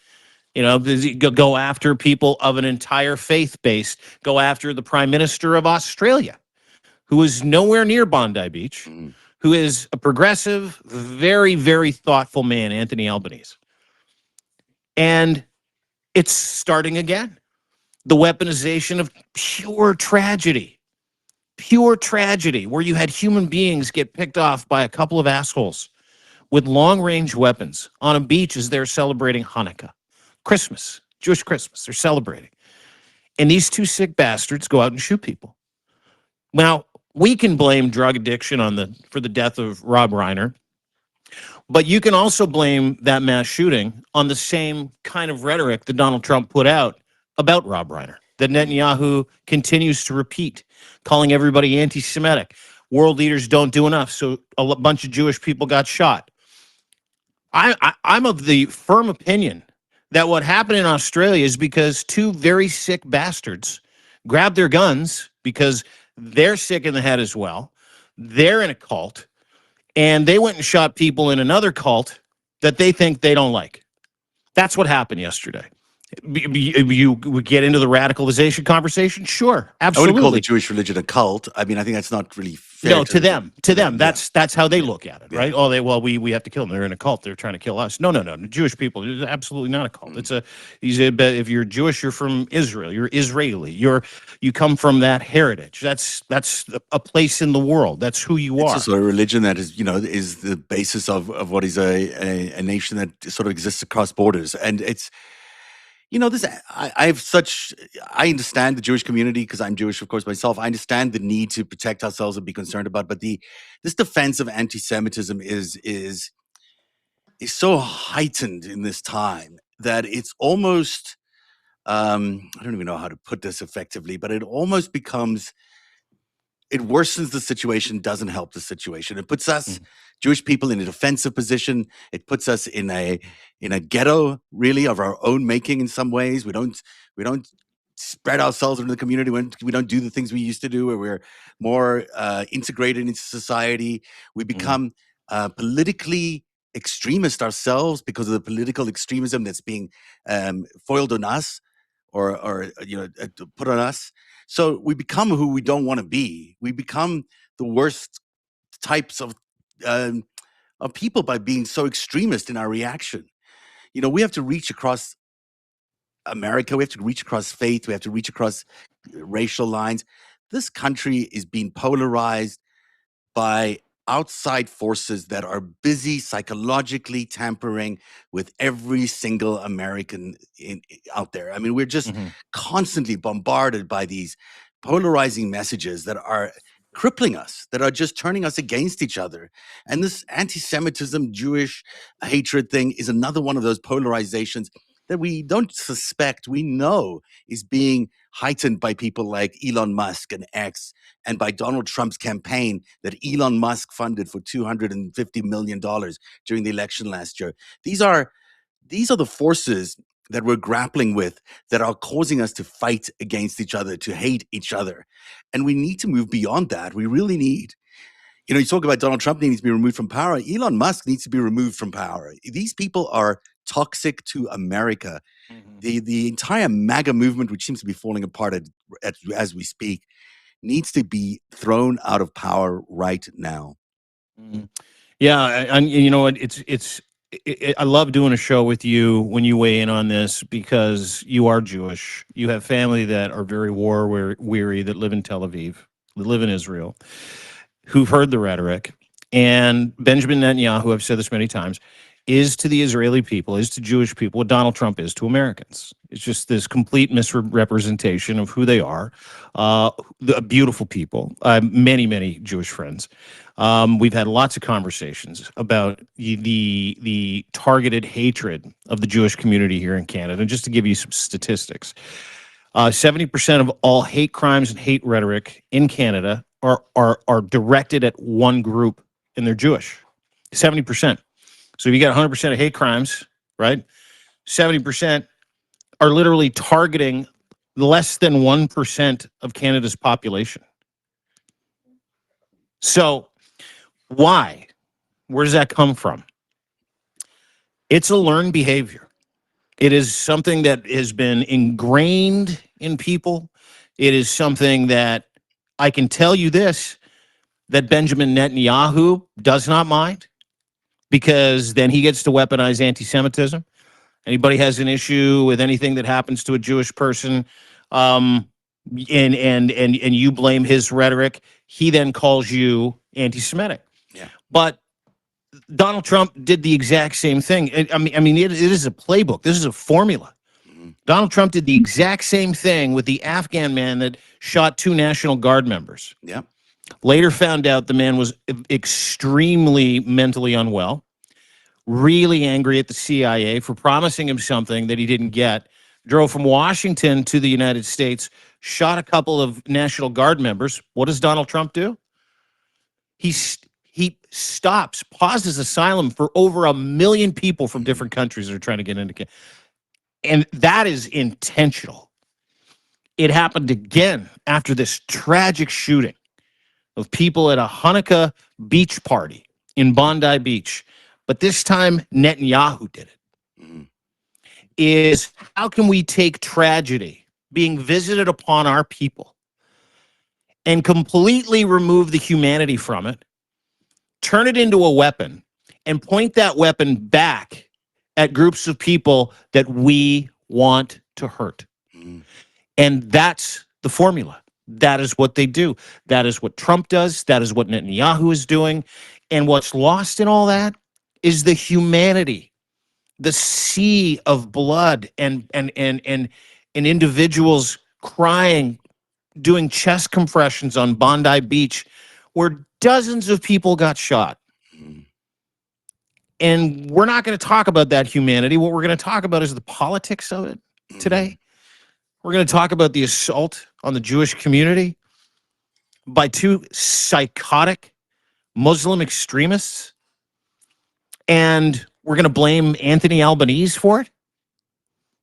Go after people of an entire faith base, go after the Prime Minister of Australia, who is nowhere near Bondi Beach, who is a progressive, very, very thoughtful man, Anthony Albanese. And it's starting again. The weaponization of pure tragedy, where you had human beings get picked off by a couple of assholes with long-range weapons on a beach as they're celebrating Hanukkah, Christmas, Jewish Christmas. They're celebrating. And these two sick bastards go out and shoot people. Now, we can blame drug addiction for the death of Rob Reiner, but you can also blame that mass shooting on the same kind of rhetoric that Donald Trump put out about Rob Reiner, that Netanyahu continues to repeat, calling everybody anti-Semitic. World leaders don't do enough, so a bunch of Jewish people got shot. I'm of the firm opinion that what happened in Australia is because two very sick bastards grabbed their guns because they're sick in the head as well. They're in a cult, and they went and shot people in another cult that they think they don't like. That's what happened yesterday. You would get into the radicalization conversation? Sure, I wouldn't call the absolutely. Jewish religion a cult. I mean, I think that's not really fair. No, to them, yeah. that's how they look at it, Yeah. right? Oh, we have to kill them. They're in a cult. They're trying to kill us. No. Jewish people, it's absolutely not a cult. It's if you're Jewish, you're from Israel. You're Israeli. You come from that heritage. That's a place in the world. That's who you are. It's just a religion that is, is the basis of what is a nation that sort of exists across borders, and it's. This I understand the Jewish community because I'm Jewish, of course, myself. I understand the need to protect ourselves and be concerned about, but this defense of anti-Semitism is so heightened in this time that it's almost I don't even know how to put this effectively, but it almost becomes it worsens the situation, doesn't help the situation. It puts us Jewish people in a defensive position. It puts us in a ghetto, really, of our own making in some ways. We don't spread ourselves into the community. We don't do the things we used to do, where we're more integrated into society. We become politically extremist ourselves because of the political extremism that's being foiled on us or put on us. So we become who we don't want to be. We become the worst types of people by being so extremist in our reaction. We have to reach across America. We have to reach across faith. We have to reach across racial lines. This country is being polarized by outside forces that are busy psychologically tampering with every single American out there. I mean, we're just constantly bombarded by these polarizing messages that are crippling us, that are just turning us against each other. And this anti-Semitism, Jewish hatred thing is another one of those polarizations that we don't suspect, we know is being heightened by people like Elon Musk and X, and by Donald Trump's campaign that Elon Musk funded for $250 million during the election last year. These are the forces that we're grappling with that are causing us to fight against each other, to hate each other. And we need to move beyond that. We really need. You talk about Donald Trump needs to be removed from power. Elon Musk needs to be removed from power. These people are toxic to America. The entire MAGA movement, which seems to be falling apart as we speak, needs to be thrown out of power right now. Yeah, and you know what? I love doing a show with you when you weigh in on this because you are Jewish. You have family that are very war weary, that live in Tel Aviv, that live in Israel, who've heard the rhetoric. And Benjamin Netanyahu, I've said this many times, is to the Israeli people, is to Jewish people what Donald Trump is to Americans. It's just this complete misrepresentation of who they are. Beautiful people, many, many Jewish friends. We've had lots of conversations about the targeted hatred of the Jewish community here in Canada. Just to give you some statistics, 70% of all hate crimes and hate rhetoric in Canada are directed at one group, and they're Jewish. 70%. So if you got 100% of hate crimes, right? 70% are literally targeting less than 1% of Canada's population. So why? Where does that come from? It's a learned behavior. It is something that has been ingrained in people. It is something that I can tell you this, that Benjamin Netanyahu does not mind, because then he gets to weaponize anti-Semitism. Anybody has an issue with anything that happens to a Jewish person, and you blame his rhetoric, he then calls you anti-Semitic. Yeah. But Donald Trump did the exact same thing. I mean, it is a playbook. This is a formula. Donald Trump did the exact same thing with the Afghan man that shot 2 National Guard members. Yeah. Later found out the man was extremely mentally unwell, really angry at the CIA for promising him something that he didn't get, drove from Washington to the United States, shot a couple of National Guard members. What does Donald Trump do? He stops, pauses asylum for over 1 million people from different countries that are trying to get into Canada. And that is intentional. It happened again after this tragic shooting of people at a Hanukkah beach party in Bondi Beach, but this time Netanyahu did it, is how can we take tragedy being visited upon our people and completely remove the humanity from it, turn it into a weapon, and point that weapon back at groups of people that we want to hurt. And that's the formula. That is what they do. That is what Trump does. That is what Netanyahu is doing. And what's lost in all that is the humanity, the sea of blood and individuals crying, doing chest compressions on Bondi Beach, where dozens of people got shot. And we're not going to talk about that humanity. What we're going to talk about is the politics of it today. We're going to talk about the assault on the Jewish community by two psychotic Muslim extremists. And we're going to blame Anthony Albanese for it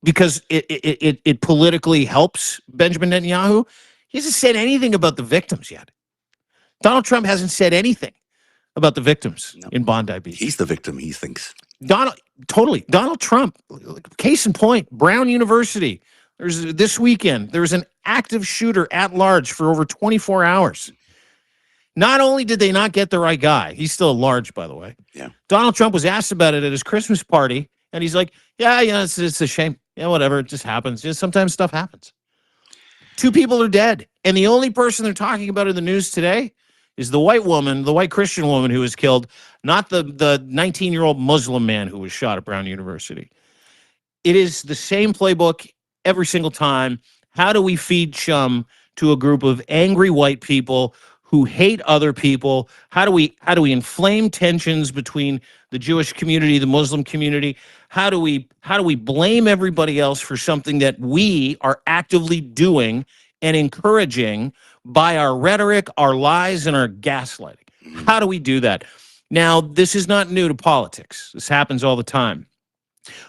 because it politically helps Benjamin Netanyahu. He hasn't said anything about the victims yet. Donald Trump hasn't said anything about the victims in Bondi Beach. He's the victim, he thinks. Donald Trump, case in point, Brown University. This weekend, there was an active shooter at large for over 24 hours. Not only did they not get the right guy, he's still at large, by the way. Yeah. Donald Trump was asked about it at his Christmas party, and he's like, yeah, it's a shame. Yeah, whatever, it just happens. Sometimes stuff happens. 2 people are dead, and the only person they're talking about in the news today is the white woman, the white Christian woman who was killed, not the 19-year-old Muslim man who was shot at Brown University. It is the same playbook every single time. How do we feed chum to a group of angry white people who hate other people? How do we inflame tensions between the Jewish community, the Muslim community? How do we blame everybody else for something that we are actively doing and encouraging by our rhetoric, our lies, and our gaslighting? How do we do that? Now, this is not new to politics. This happens all the time.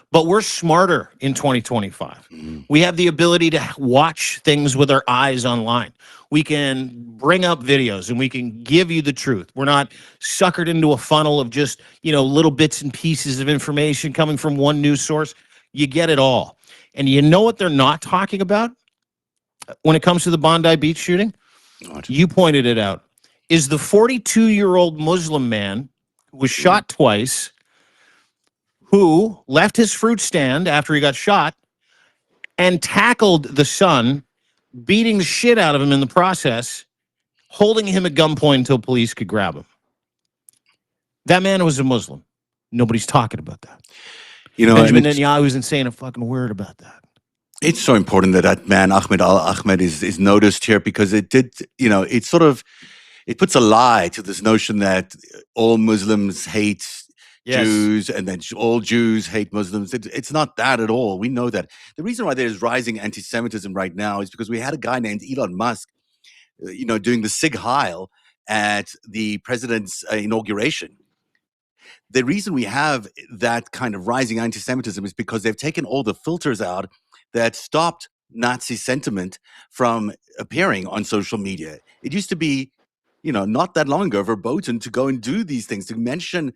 But we're smarter in 2025. We have the ability to watch things with our eyes online. We can bring up videos and we can give you the truth. We're not suckered into a funnel of just, little bits and pieces of information coming from one news source. You get it all. And you know what they're not talking about when it comes to the Bondi Beach shooting? What? You pointed it out. Is the 42-year-old Muslim man who was shot twice, who left his fruit stand after he got shot and tackled the son, beating the shit out of him in the process, holding him at gunpoint until police could grab him. That man was a Muslim. Nobody's talking about that. Benjamin Netanyahu isn't saying a fucking word about that. It's so important that man, Ahmed al-Ahmed, is noticed here because it did, it puts a lie to this notion that all Muslims hate Jews and then all Jews hate Muslims. It's not that at all. We know that. The reason why there's rising anti-Semitism right now is because we had a guy named Elon Musk, doing the Sig Heil at the president's inauguration. The reason we have that kind of rising anti-Semitism is because they've taken all the filters out that stopped Nazi sentiment from appearing on social media. It used to be, not that long ago, verboten to go and do these things, to mention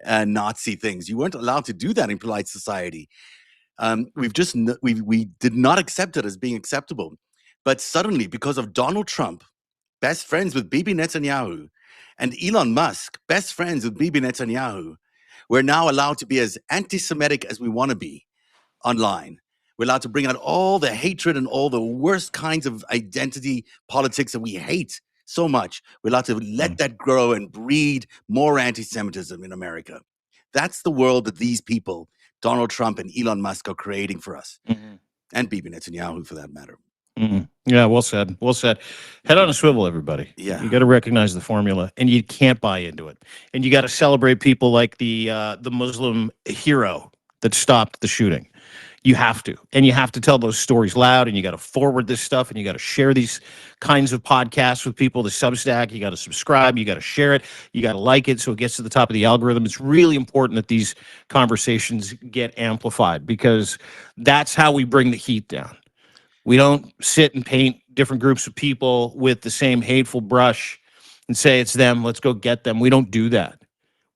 Nazi things. You weren't allowed to do that in polite society. We did not accept it as being acceptable. But suddenly, because of Donald Trump, best friends with Bibi Netanyahu, and Elon Musk, best friends with Bibi Netanyahu, we're now allowed to be as anti-Semitic as we want to be online. We're allowed to bring out all the hatred and all the worst kinds of identity politics that we hate so much. We're allowed to let that grow and breed more anti-Semitism in America. That's the world that these people, Donald Trump and Elon Musk, are creating for us. And Bibi Netanyahu, for that matter. Yeah, well said. Well said. Head on a swivel, everybody. Yeah. You got to recognize the formula, and you can't buy into it. And you got to celebrate people like the Muslim hero that stopped the shooting. You have to. And you have to tell those stories loud, and you got to forward this stuff, and you got to share these kinds of podcasts with people, the Substack. You got to subscribe. You got to share it. You got to like it so it gets to the top of the algorithm. It's really important that these conversations get amplified because that's how we bring the heat down. We don't sit and paint different groups of people with the same hateful brush and say it's them. Let's go get them. We don't do that.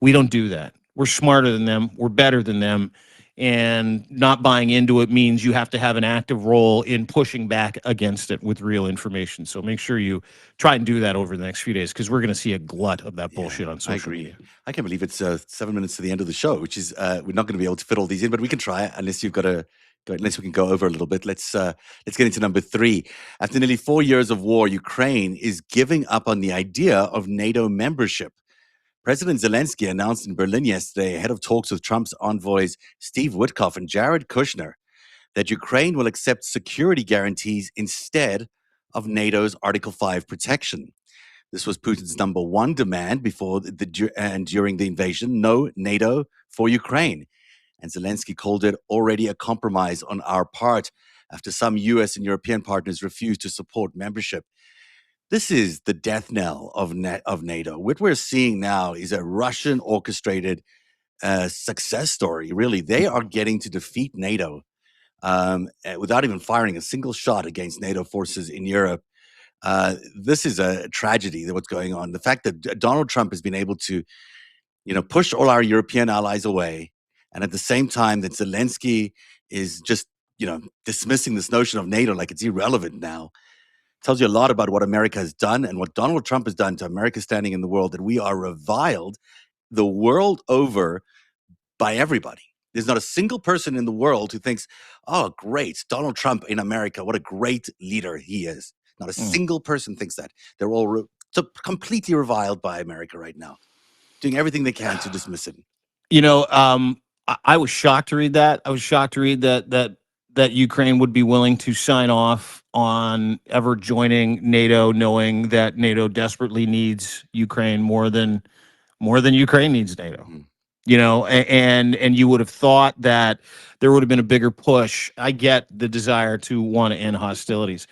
We don't do that. We're smarter than them. We're better than them. And not buying into it means you have to have an active role in pushing back against it with real information. So make sure you try and do that over the next few days, because we're going to see a glut of that bullshit on social media. I can't believe it's 7 minutes to the end of the show, which is we're not going to be able to fit all these in, but we can try unless you've got to. Unless we can go over a little bit, let's get into number 3. After nearly 4 years of war, Ukraine is giving up on the idea of NATO membership. President Zelensky announced in Berlin yesterday, ahead of talks with Trump's envoys Steve Witkoff and Jared Kushner, that Ukraine will accept security guarantees instead of NATO's Article 5 protection. This was Putin's number 1 demand before and during the invasion: no NATO for Ukraine. And Zelensky called it already a compromise on our part after some US and European partners refused to support membership. This is the death knell of NATO. What we're seeing now is a Russian orchestrated success story, really. They are getting to defeat NATO without even firing a single shot against NATO forces in Europe. This is a tragedy, what's going on. The fact that Donald Trump has been able to, push all our European allies away, and at the same time that Zelensky is just, dismissing this notion of NATO like it's irrelevant now, tells you a lot about what America has done and what Donald Trump has done to America's standing in the world, that we are reviled the world over by everybody. There's not a single person in the world who thinks, oh, great, Donald Trump in America, what a great leader he is. Not a single person thinks that. They're all completely reviled by America right now, doing everything they can to dismiss it. I was shocked to read that. I was shocked to read that Ukraine would be willing to sign off on ever joining NATO, knowing that NATO desperately needs Ukraine more than Ukraine needs NATO. And you would have thought that there would have been a bigger push. I get the desire to want to end hostilities.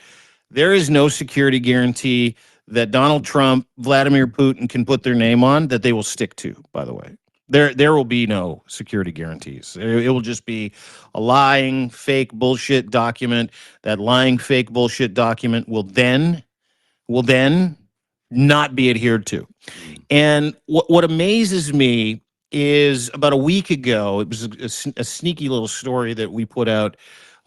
There is no security guarantee that Donald Trump, Vladimir Putin can put their name on that they will stick to, by the way. There will be no security guarantees. It will just be a lying, fake bullshit document. That lying, fake bullshit document will then not be adhered to. And what amazes me is, about a week ago, it was a sneaky little story that we put out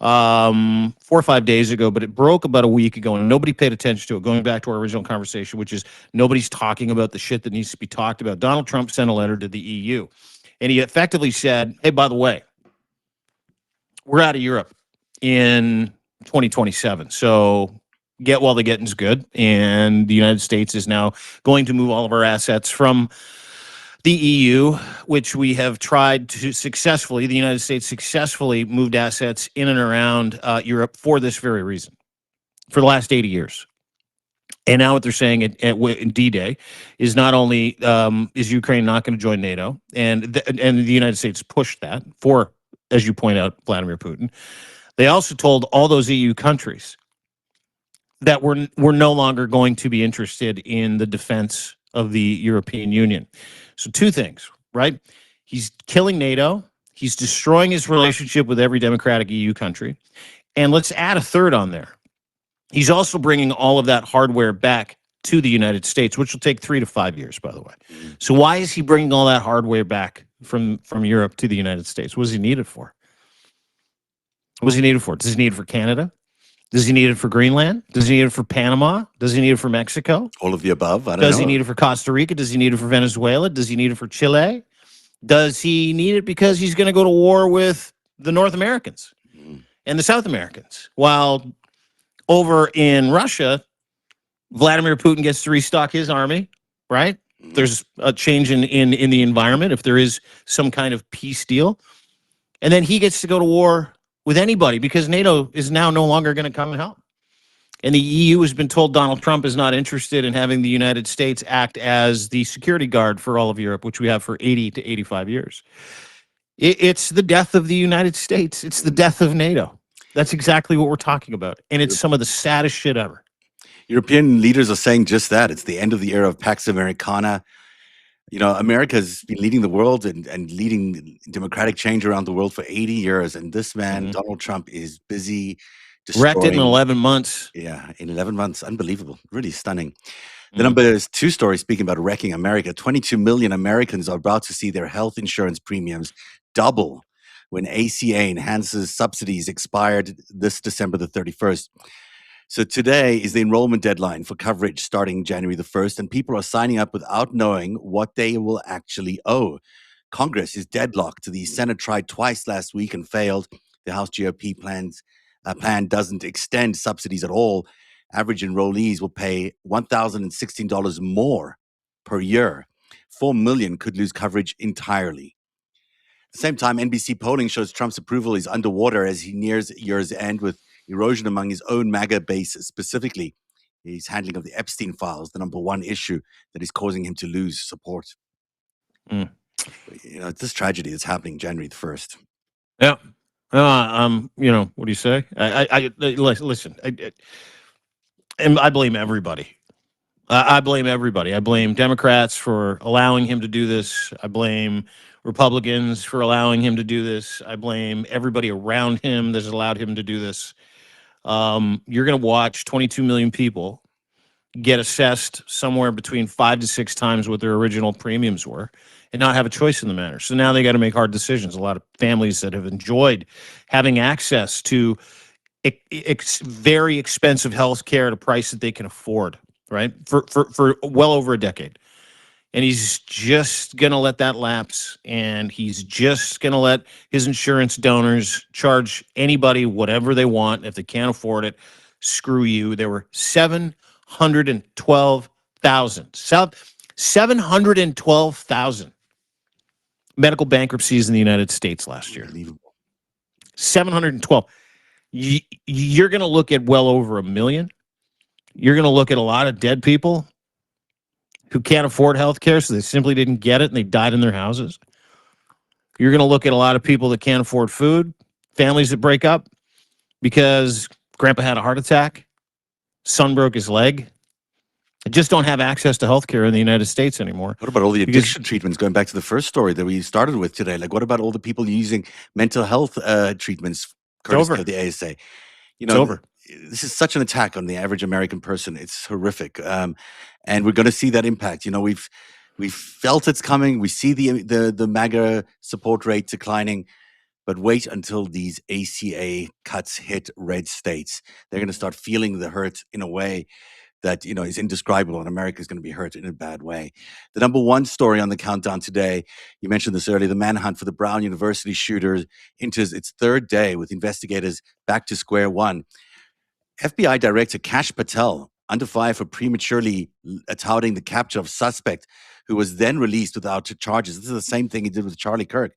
4 or 5 days ago, but it broke about a week ago and nobody paid attention to it. Going back to our original conversation, which is nobody's talking about the shit that needs to be talked about. Donald Trump sent a letter to the EU and he effectively said, hey, by the way, we're out of Europe in 2027. So get while the getting's good. And the United States is now going to move all of our assets from the EU, which we have tried to successfully, the United States successfully moved assets in and around Europe for this very reason, for the last 80 years. And now what they're saying in D-Day is not only is Ukraine not going to join NATO, and the United States pushed that for, as you point out, Vladimir Putin. They also told all those EU countries that we're no longer going to be interested in the defense of the European Union. So 2 things, right? He's killing NATO. He's destroying his relationship with every democratic EU country. And let's add a third on there. He's also bringing all of that hardware back to the United States, which will take 3 to 5 years, by the way. So why is he bringing all that hardware back from Europe to the United States? What does he need it for? What does he need it for? Does he need it for Canada? Does he need it for Greenland? Does he need it for Panama? Does he need it for Mexico? All of the above. I don't Does know. he need it for Costa Rica? Does he need it for Venezuela? Does he need it for Chile? Does he need it because he's going to go to war with the North Americans and the South Americans? While over in Russia, Vladimir Putin gets to restock his army, right? There's a change in the environment if there is some kind of peace deal. And then he gets to go to war with anybody because NATO is now no longer going to come and help. And the EU has been told Donald Trump is not interested in having the United States act as the security guard for all of Europe, which we have for 80 to 85 years. It's the death of the United States. It's the death of NATO. That's exactly what we're talking about. And it's some of the saddest shit ever. European leaders are saying just that. It's the end of the era of Pax Americana. America's been leading the world and leading democratic change around the world for 80 years. And this man, Donald Trump, is busy destroying. Wrecked it in 11 months. Yeah, in 11 months. Unbelievable. Really stunning. The number is 2 story speaking about wrecking America. 22 million Americans are about to see their health insurance premiums double when ACA enhances subsidies expired this December the 31st. So today is the enrollment deadline for coverage starting January the 1st, and people are signing up without knowing what they will actually owe. Congress is deadlocked. The Senate tried twice last week and failed. The House GOP plan doesn't extend subsidies at all. Average enrollees will pay $1,016 more per year. 4 million could lose coverage entirely. At the same time, NBC polling shows Trump's approval is underwater as he nears year's end, with erosion among his own MAGA base specifically. His handling of the Epstein files, the number one issue that is causing him to lose support. Mm. It's this tragedy that's happening January the 1st. Yeah. What do you say? Listen, and I blame everybody. I blame everybody. I blame Democrats for allowing him to do this. I blame Republicans for allowing him to do this. I blame everybody around him that's allowed him to do this. You're going to watch 22 million people get assessed somewhere between 5 to 6 times what their original premiums were and not have a choice in the matter. So now they got to make hard decisions. A lot of families that have enjoyed having access to very expensive health care at a price that they can afford, right? For well over a decade. And he's just going to let that lapse, and he's just going to let his insurance donors charge anybody whatever they want. If they can't afford it, screw you. There were 712,000 medical bankruptcies in the United States last year. Unbelievable. 712. You're going to look at well over 1 million. You're going to look at a lot of dead people who can't afford health care, so they simply didn't get it and they died in their houses. You're going to look at a lot of people that can't afford food, families that break up because grandpa had a heart attack, son broke his leg, just don't have access to health care in the United States anymore. What about all the addiction treatments, going back to the first story that we started with today? Like, what about all the people using mental health treatments courtesy of the ASA? It's over. This is such an attack on the average American person. It's horrific. And we're going to see that impact. We've felt it's coming. We see the MAGA support rate declining. But wait until these ACA cuts hit red states. They're going to start feeling the hurt in a way that is indescribable, and America is going to be hurt in a bad way. The number one story on the countdown today, you mentioned this earlier, the manhunt for the Brown University shooter enters its 3rd day with investigators back to square one. FBI Director Kash Patel under fire for prematurely touting the capture of suspect who was then released without charges. This is the same thing he did with Charlie Kirk.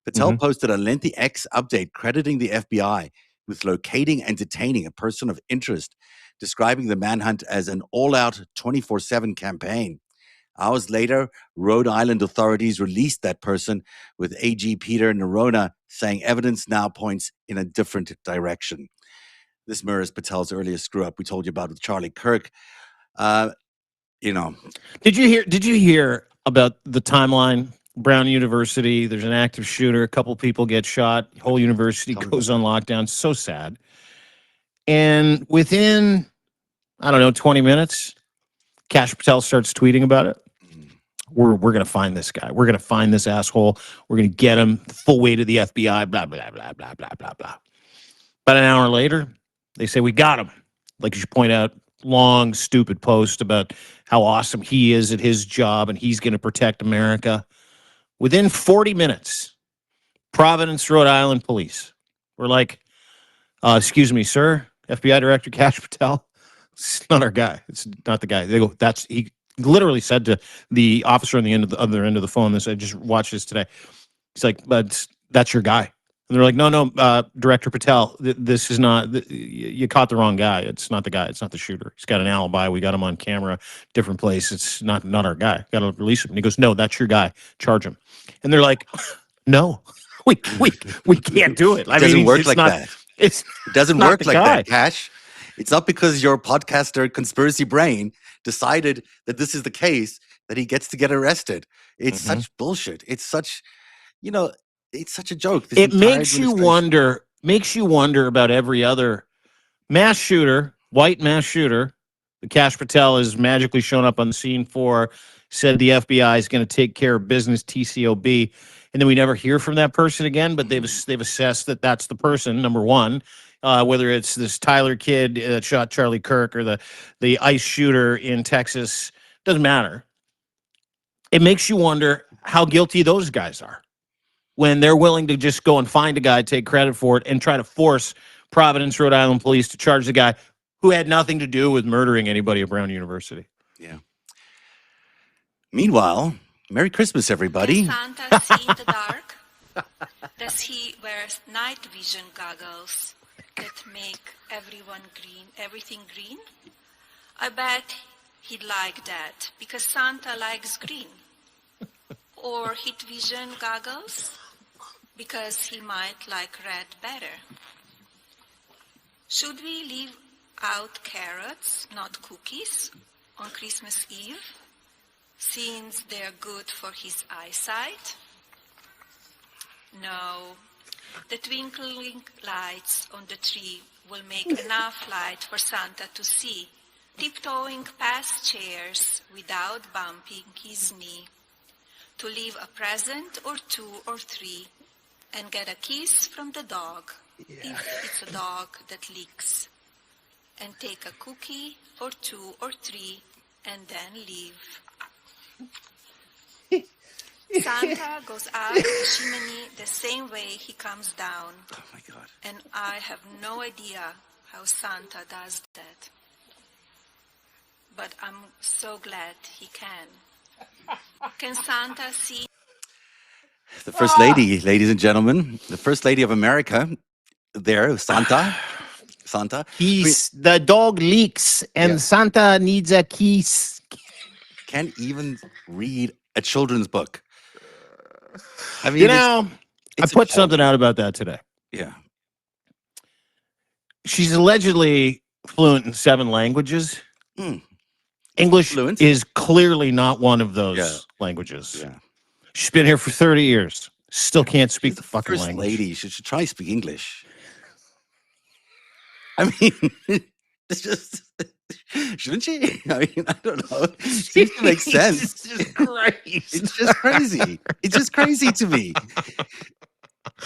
Patel posted a lengthy X update crediting the FBI with locating and detaining a person of interest, describing the manhunt as an all-out 24/7 campaign. Hours later, Rhode Island authorities released that person, with AG Peter Nerona saying evidence now points in a different direction. This mirrors Patel's earlier screw-up we told you about with Charlie Kirk. Did you hear about the timeline? Brown University, there's an active shooter, a couple people get shot, whole university goes on lockdown. So sad. And within, 20 minutes, Kash Patel starts tweeting about it. We're going to find this guy. We're going to find this asshole. We're going to get him, the full weight of the FBI, blah, blah, blah, blah, blah, blah, blah. About an hour later, they say, we got him. Like you should point out, long, stupid post about how awesome he is at his job and he's going to protect America. Within 40 minutes, Providence, Rhode Island police were like, excuse me, sir, FBI Director Kash Patel, it's not our guy. It's not the guy. They go, he literally said to the officer on the other end of the phone, this, I just watched this today. He's like, but that's your guy. And they're like, no, Director Patel, this is not, you caught the wrong guy. It's not the guy. It's not the shooter. He's got an alibi. We got him on camera, different place. It's not our guy. Got to release him. And he goes, no, that's your guy. Charge him. And they're like, no, we can't do it. It doesn't work like that. It doesn't work like that, Kash. It's not because your podcaster conspiracy brain decided that this is the case that he gets to get arrested. It's such bullshit. It's such, it's such a joke. It makes you wonder about every other mass shooter, white mass shooter, The Kash Patel has magically shown up on the scene for, said the FBI is going to take care of business, TCOB. And then we never hear from that person again, but they've assessed that that's the person, number one. Whether it's this Tyler kid that shot Charlie Kirk or the ICE shooter in Texas, doesn't matter. It makes you wonder how guilty those guys are when they're willing to just go and find a guy, take credit for it, and try to force Providence, Rhode Island police to charge the guy who had nothing to do with murdering anybody at Brown University. Yeah. Meanwhile, Merry Christmas, everybody. Can Santa see in the dark? Does he wear night vision goggles that make everything green? I bet he'd like that because Santa likes green. Or heat vision goggles because he might like red better. Should we leave out carrots, not cookies, on Christmas Eve, since they're good for his eyesight? No. The twinkling lights on the tree will make enough light for Santa to see, tiptoeing past chairs without bumping his knee, to leave a present or two or three, and get a kiss from the dog, if it's a dog that licks, and take a cookie or two or three, and then leave. Santa goes up the chimney the same way he comes down. Oh my God. And I have no idea how Santa does that. But I'm so glad he can. Can Santa see? The First Lady, ladies and gentlemen, the First Lady of America, there, Santa. The dog leaks, and Santa needs a kiss. Can't even read a children's book. I mean, You know, I put something out about that today. Yeah. She's allegedly fluent in 7 languages. Mm. English Fluent? is clearly not one of those languages. Yeah. She's been here for 30 years. Still can't speak the fucking First language. Lady, she should try to speak English. I mean, it's just, shouldn't she? I mean, I don't know. It seems to make sense. It's just crazy. It's just crazy. It's just crazy to me.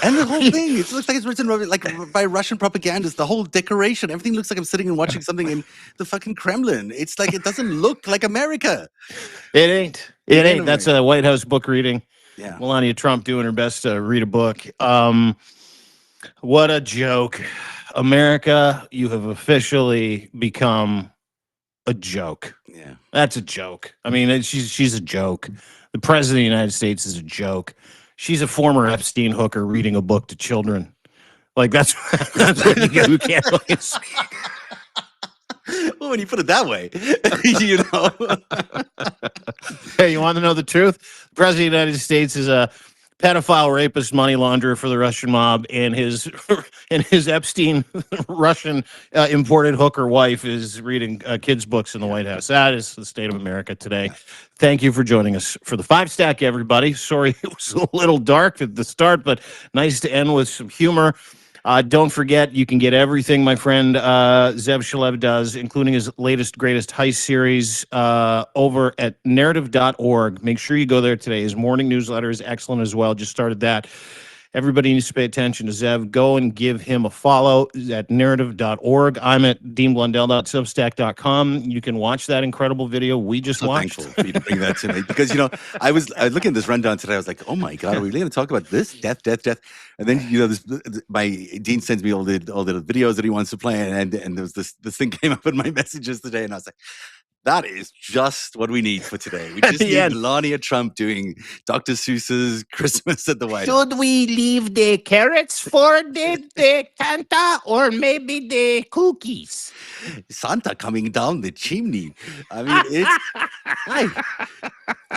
And the whole thing, it looks like it's written like by Russian propagandists. The whole decoration, everything looks like I'm sitting and watching something in the fucking Kremlin. It's like it doesn't look like America. It ain't. It ain't. That's a White House book reading. Yeah. Melania Trump doing her best to read a book. What a joke. America, you have officially become a joke. Yeah. That's a joke. I mean, she's a joke. The president of the United States is a joke. She's a former Epstein hooker reading a book to children. Like that's what you get. Who can't fucking speak. Well, when you put it that way, you know. Hey, you want to know the truth? The president of the United States is a pedophile, rapist, money launderer for the Russian mob, and his Epstein Russian imported hooker wife is reading kids' books in the White House. That is the state of America today. Thank you for joining us for the FiveStack, everybody. Sorry it was a little dark at the start, but nice to end with some humor. Don't forget, you can get everything my friend Zev Shalev does, including his latest, greatest heist series over at narrative.org. Make sure you go there today. His morning newsletter is excellent as well. Just started that. Everybody needs to pay attention to Zev. Go and give him a follow at narrative.org. I'm at deanblundell.substack.com. You can watch that incredible video we just watched. Thankful for you to bring that to me because, you know, I was looking at this rundown today. I was like, oh my God, are we really going to talk about this? Death. And then, you know, my Dean sends me all the videos that he wants to play. And there was this thing came up in my messages today. And I was like, that is just what we need for today. We just need Melania Trump doing Dr. Seuss's Christmas at the White House. Should we leave the carrots for the Santa or maybe the cookies? Santa coming down the chimney. I mean, it's...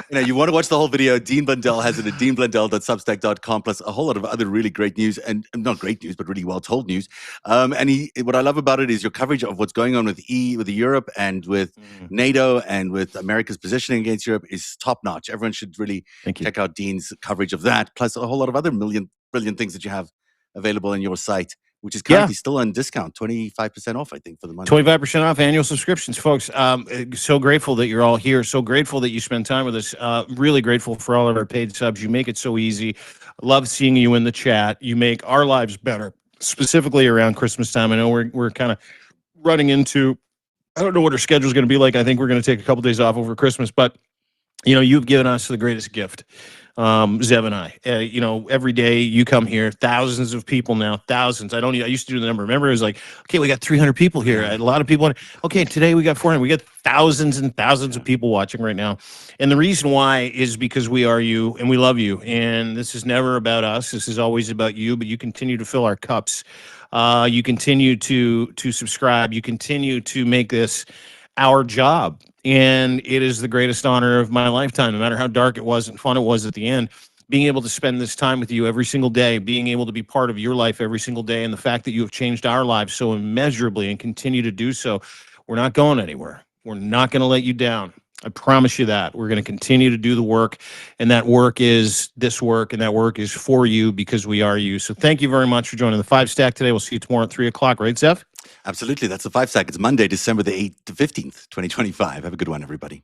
You know, you want to watch the whole video, Dean Blundell has it at deanblundell.substack.com, plus a whole lot of other really great news, and not great news, but really well-told news. And what I love about it is your coverage of what's going on with Europe and with NATO and with America's positioning against Europe is top-notch. Everyone should really check out Dean's coverage of that, plus a whole lot of other brilliant things that you have available on your site, which is currently still on discount, 25% off, I think, for the month. 25% off annual subscriptions, folks. So grateful that you're all here. So grateful that you spend time with us. Really grateful for all of our paid subs. You make it so easy. Love seeing you in the chat. You make our lives better, specifically around Christmas time. I know we're kind of running into, I don't know what our schedule is going to be like. I think we're going to take a couple days off over Christmas, but you've given us the greatest gift, Zev and I. Every day you come here, thousands of people now, thousands. I used to do the number. Remember, it was like, okay, we got 300 people here. A lot of people. Okay, today we got 400. We got thousands and thousands of people watching right now. And the reason why is because we are you and we love you. And this is never about us. This is always about you, but you continue to fill our cups. You continue to subscribe. You continue to make this our job. And it is the greatest honor of my lifetime, no matter how dark it was and fun it was at the end. Being able to spend this time with you every single day, being able to be part of your life every single day, and the fact that you have changed our lives so immeasurably and continue to do so, we're not going anywhere. We're not going to let you down. I promise you that. We're going to continue to do the work, and that work is this work, and that work is for you because we are you. So thank you very much for joining the FiveStack today. We'll see you tomorrow at 3 o'clock, right, Zev? Absolutely. That's the FiveStack. It's Monday, December the 8th to 15th, 2025. Have a good one, everybody.